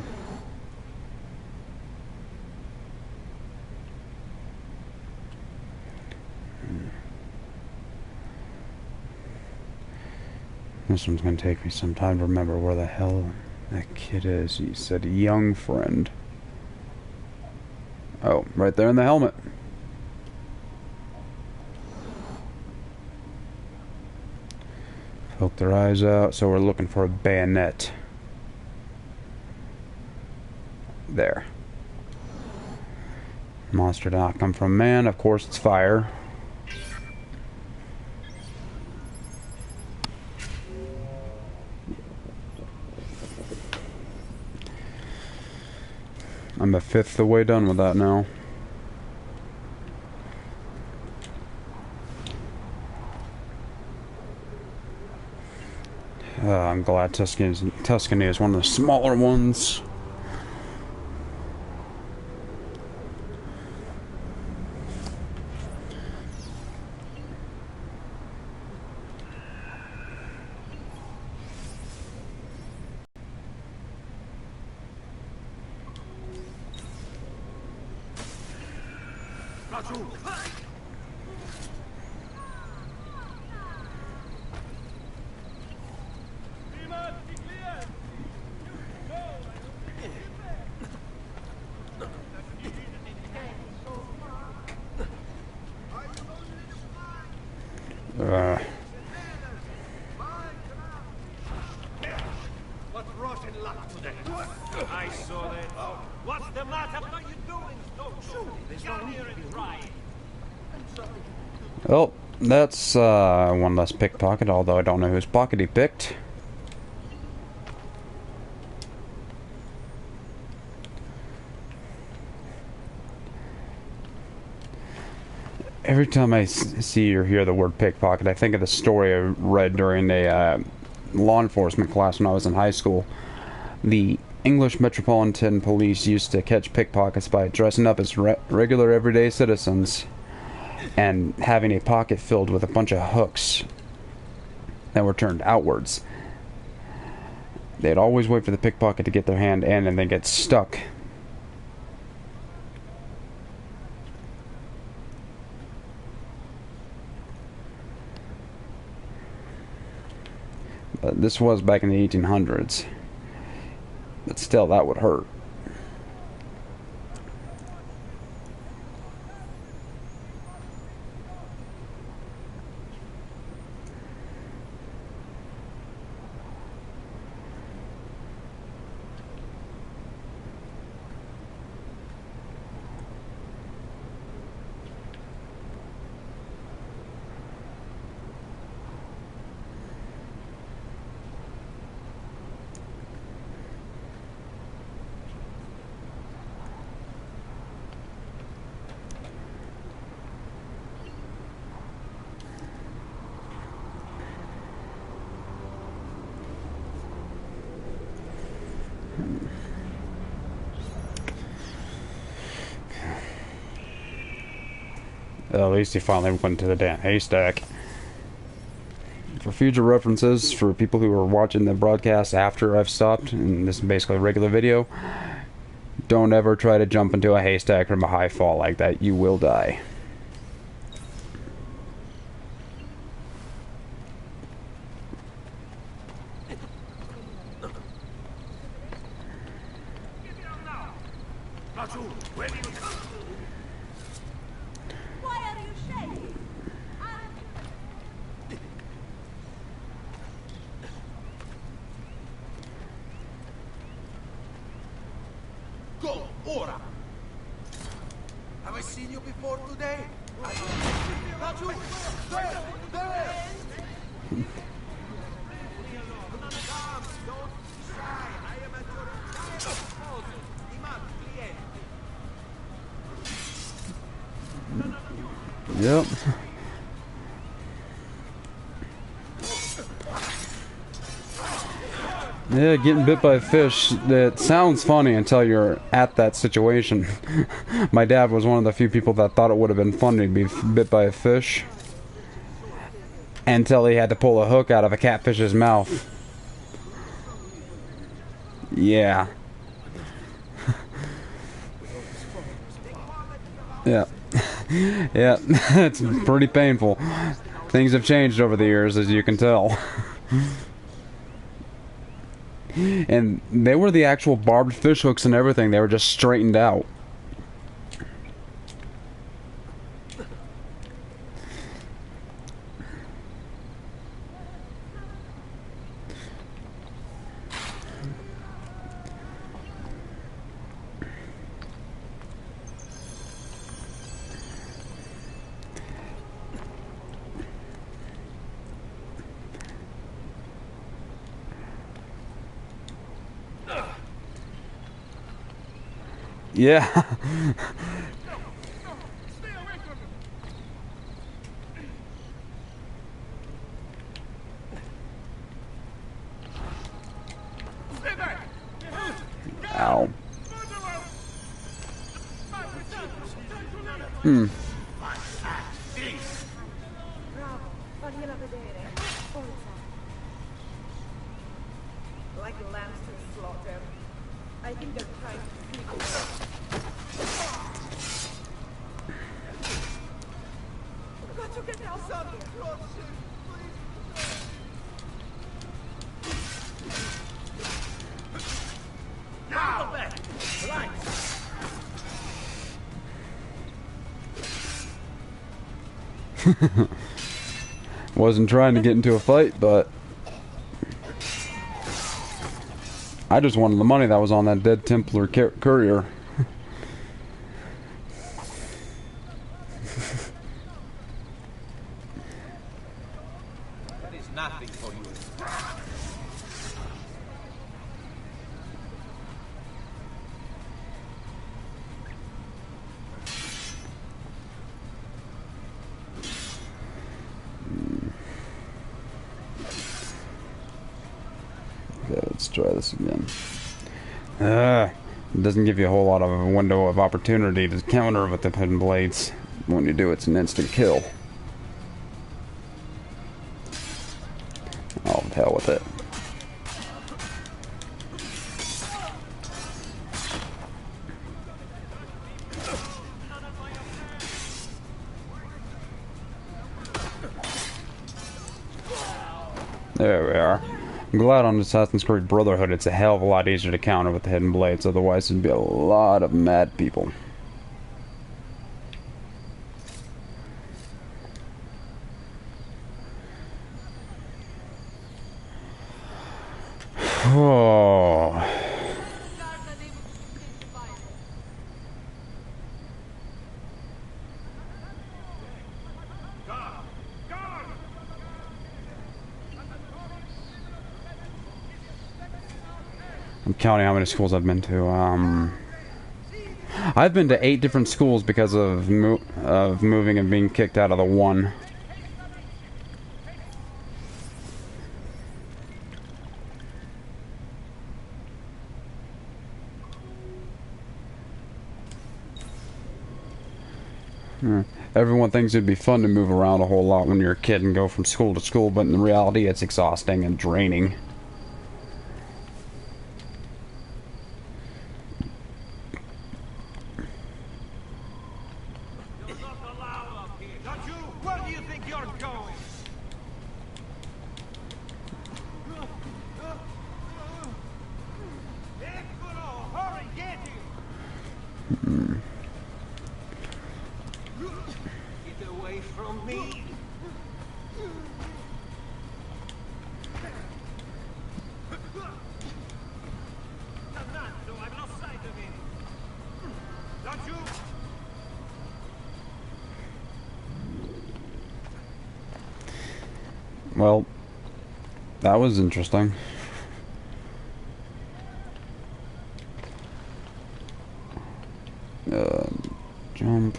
This one's gonna take me some time to remember where the hell that kid is. He said young friend. Oh, right there in the helmet. Poke their eyes out, so we're looking for a bayonet. There. Monster did not come from man, of course it's fire. I'm a fifth of the way done with that now. I'm glad Tuscany is one of the smaller ones. What's rotten luck today? I saw that. What's the matter? What are you doing? Don't come here and try. Well, that's one less pickpocket, although I don't know whose pocket he picked. Every time I see or hear the word pickpocket, I think of the story I read during a law enforcement class when I was in high school. The English Metropolitan Police used to catch pickpockets by dressing up as regular everyday citizens and having a pocket filled with a bunch of hooks that were turned outwards. They'd always wait for the pickpocket to get their hand in and then get stuck. But this was back in the 1800s. But still, that would hurt. At least he finally went to the damn haystack. For future references, for people who are watching the broadcast after I've stopped, and this is basically a regular video, don't ever try to jump into a haystack from a high fall like that. You will die. Why are you shaking? Go, ora! Have I seen you before today? Raju! There! Yep. Yeah, getting bit by a fish, that sounds funny until you're at that situation. My dad was one of the few people that thought it would have been funny to be bit by a fish, until he had to pull a hook out of a catfish's mouth. Yeah. Yeah. Yeah, it's pretty painful. Things have changed over the years, as you can tell. And they were the actual barbed fish hooks and everything. They were just straightened out. Yeah. Ow. Hmm. Fagliela vedere. Forza. Like lambs to slaughter. I think they're trying to sneak away. Got to get out of here. Now back! Right! Wasn't trying to get into a fight, but I just wanted the money that was on that dead Templar courier. That is nothing for you. Okay, let's try this again. It doesn't give you a whole lot of a window of opportunity to counter with the hidden blades. When you do, it's an instant kill. Oh, the hell with it. There we are. I'm glad on Assassin's Creed Brotherhood it's a hell of a lot easier to counter with the hidden blades, otherwise there'd be a lot of mad people. Oh. I'm counting how many schools I've been to. I've been to 8 different schools because of moving and being kicked out of the one. Everyone thinks it'd be fun to move around a whole lot when you're a kid and go from school to school, but in reality it's exhausting and draining. You're not allowed up here. Not you! Where do you think you're going? Piccolo, hurry, get him! Get away from me! Dannato, I've lost sight of him! Don't you? Well, that was interesting. Jump.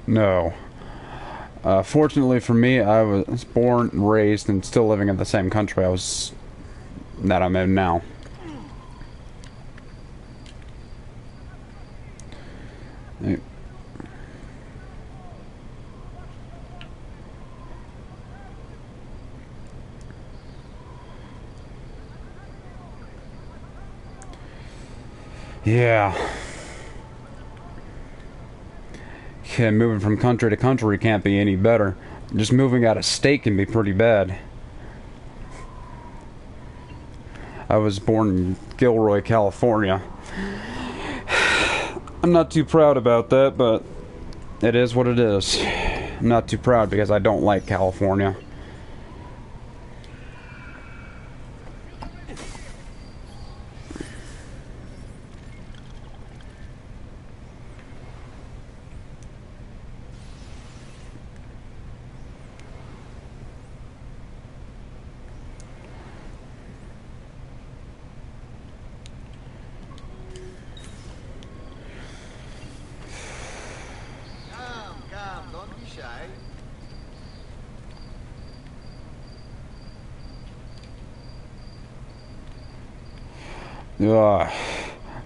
No. Fortunately for me, I was born, raised, and still living in the same country that I'm in now. Yeah. Yeah, moving from country to country can't be any better. Just moving out of state can be pretty bad. I was born in Gilroy, California. I'm not too proud about that, but it is what it is. I'm not too proud because I don't like California.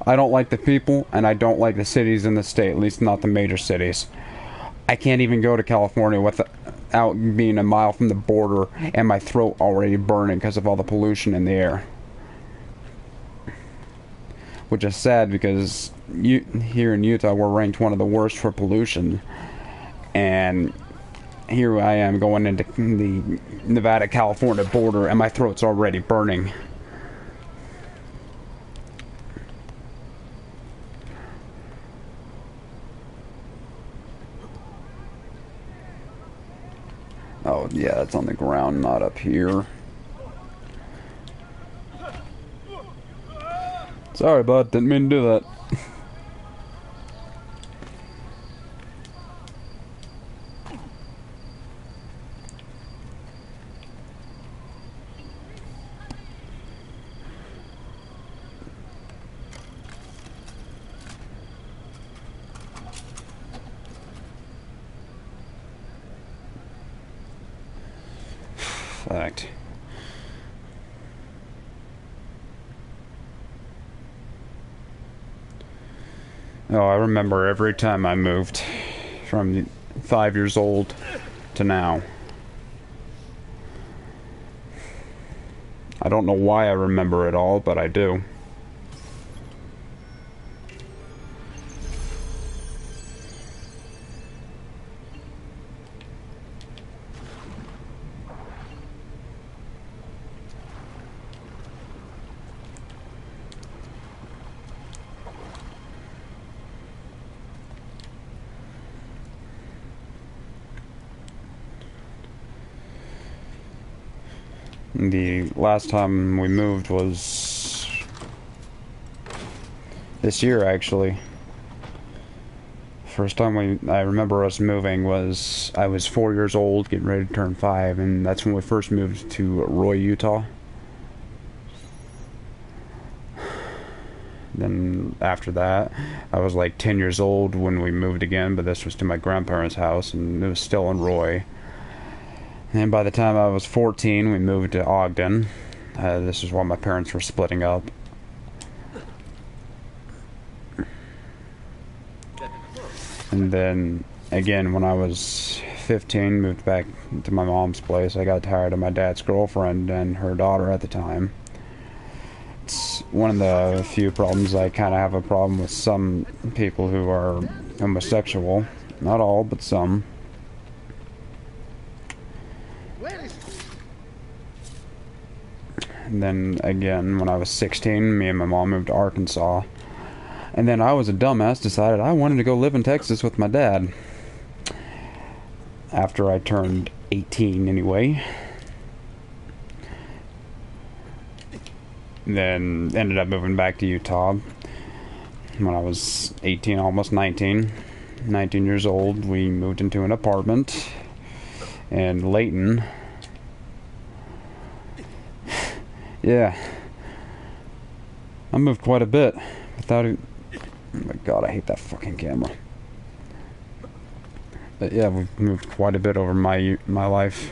I don't like the people, and I don't like the cities in the state, at least not the major cities. I can't even go to California without being a mile from the border and my throat already burning because of all the pollution in the air. Which is sad because here in Utah we're ranked one of the worst for pollution. And here I am going into the Nevada-California border and my throat's already burning. Oh, yeah, it's on the ground, not up here. Sorry, bud. Didn't mean to do that. Fact. Oh, I remember every time I moved from 5 years old to now. I don't know why I remember it all, but I do. The last time we moved was This year, actually. First time I remember us moving was I was 4 years old, getting ready to turn 5, and that's when we first moved to Roy, Utah. Then after that, I was like 10 years old when we moved again, but this was to my grandparents' house, and it was still in Roy. And by the time I was 14, we moved to Ogden. This is while my parents were splitting up. And then, again, when I was 15, moved back to my mom's place. I got tired of my dad's girlfriend and her daughter at the time. It's one of the few problems. I kind of have a problem with some people who are homosexual. Not all, but some. And then, again, when I was 16, me and my mom moved to Arkansas. And then I was a dumbass, decided I wanted to go live in Texas with my dad. After I turned 18, anyway. Then ended up moving back to Utah. When I was 18, almost 19 years old, we moved into an apartment in Layton. Yeah. I moved quite a bit without it. Oh my god, I hate that fucking camera. But yeah, we've moved quite a bit over my life.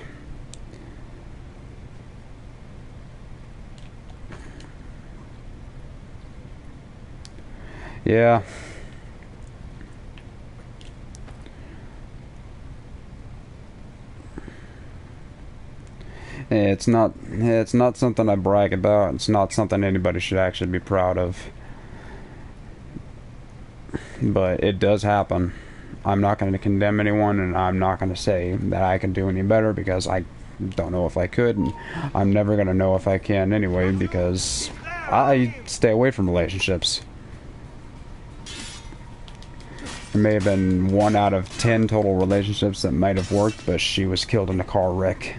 Yeah. It's not something I brag about. It's not something anybody should actually be proud of. But it does happen. I'm not going to condemn anyone, and I'm not going to say that I can do any better, because I don't know if I could, and I'm never going to know if I can anyway, because I stay away from relationships. There may have been 1 out of 10 total relationships that might have worked, but she was killed in a car wreck.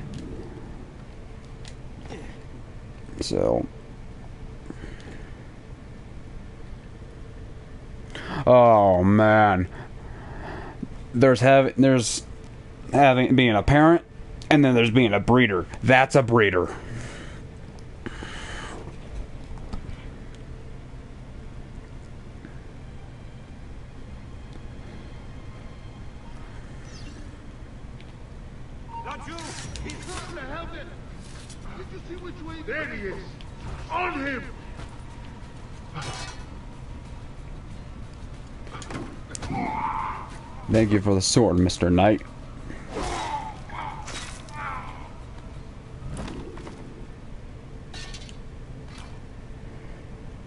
So... oh man, there's being a parent, and then there's being a breeder. That's a breeder. Not you! He's trying to help it! Did you see which way? There he is! On him! Thank you for the sword, Mr. Knight.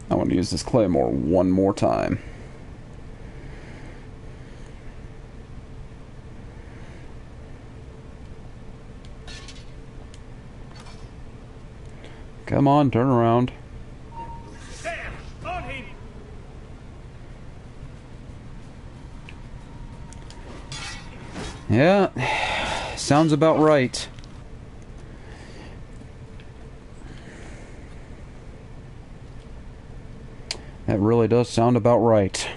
I want to use this claymore one more time. Come on, turn around. There! On him! Yeah, sounds about right. That really does sound about right.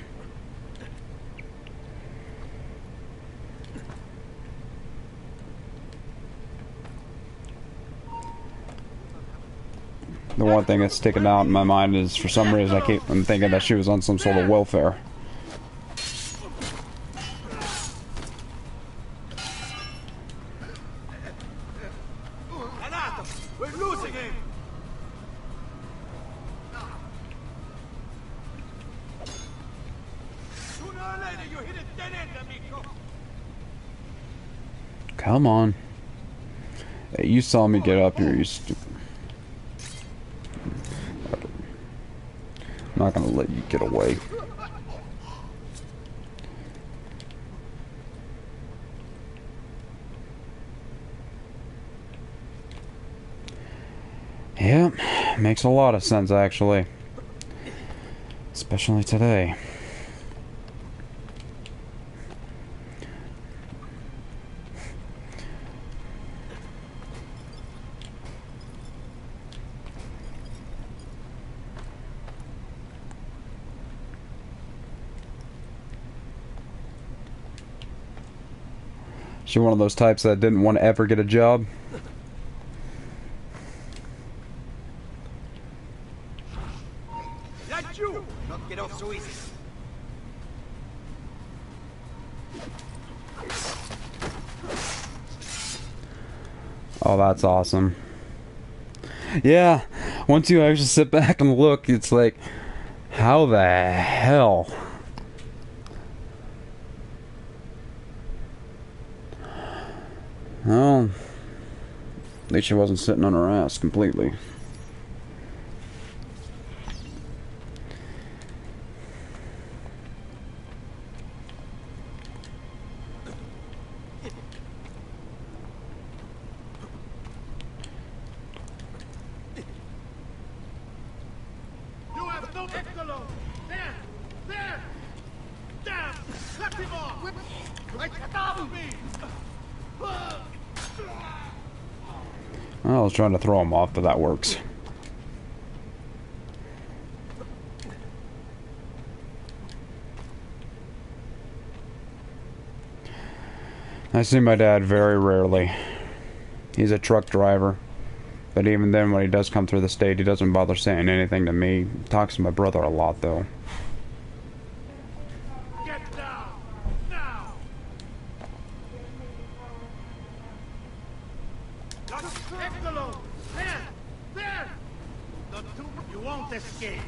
The one thing that's sticking out in my mind is, for some reason, I'm thinking that she was on some sort of welfare. We're losing him! Sooner or later you hit a dead end, amigo! Come on. Hey, you saw me get up here, you stupid. I'm not gonna let you get away. Yeah, makes a lot of sense actually. Especially today. She one of those types that didn't want to ever get a job. That you! Not get off so easy. Oh, that's awesome. Yeah, once you actually sit back and look, it's like, how the hell? Well, at least she wasn't sitting on her ass completely. You have no Piccolo! There! There! Damn! Let him off! Like stop me! I was trying to throw him off, but that works. I see my dad very rarely. He's a truck driver. But even then, when he does come through the state, he doesn't bother saying anything to me. He talks to my brother a lot, though. Get down! Now! Piccolo! There! There! The two, you won't escape!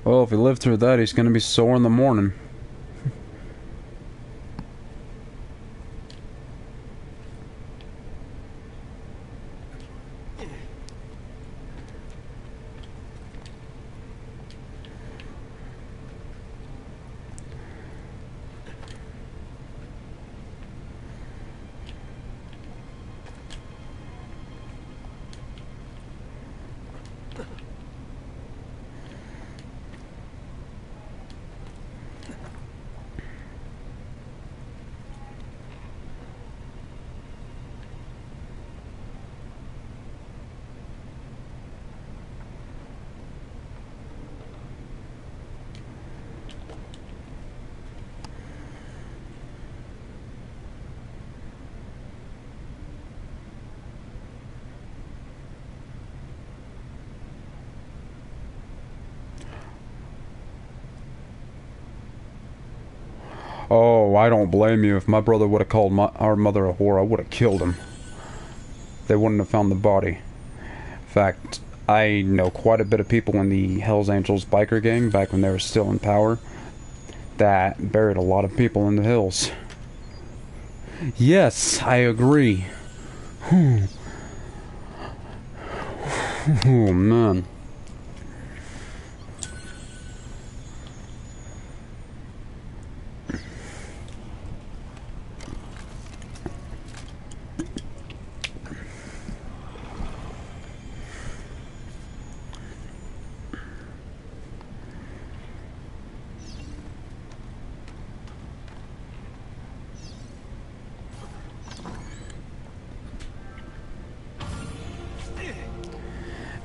Well, if he lived through that, he's gonna be sore in the morning. Oh, I don't blame you. If my brother would have called our mother a whore, I would have killed him. They wouldn't have found the body. In fact, I know quite a bit of people in the Hells Angels biker gang, back when they were still in power, that buried a lot of people in the hills. Yes, I agree. Oh, man.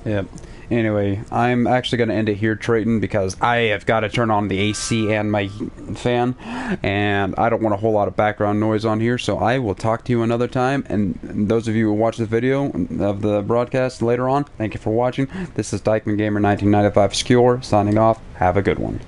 Yep. Anyway, I'm actually going to end it here, Trayton, because I have got to turn on the AC and my fan, and I don't want a whole lot of background noise on here, so I will talk to you another time, and those of you who watch the video of the broadcast later on, thank you for watching. This is Dykeman Gamer 1995 Skewer, signing off. Have a good one.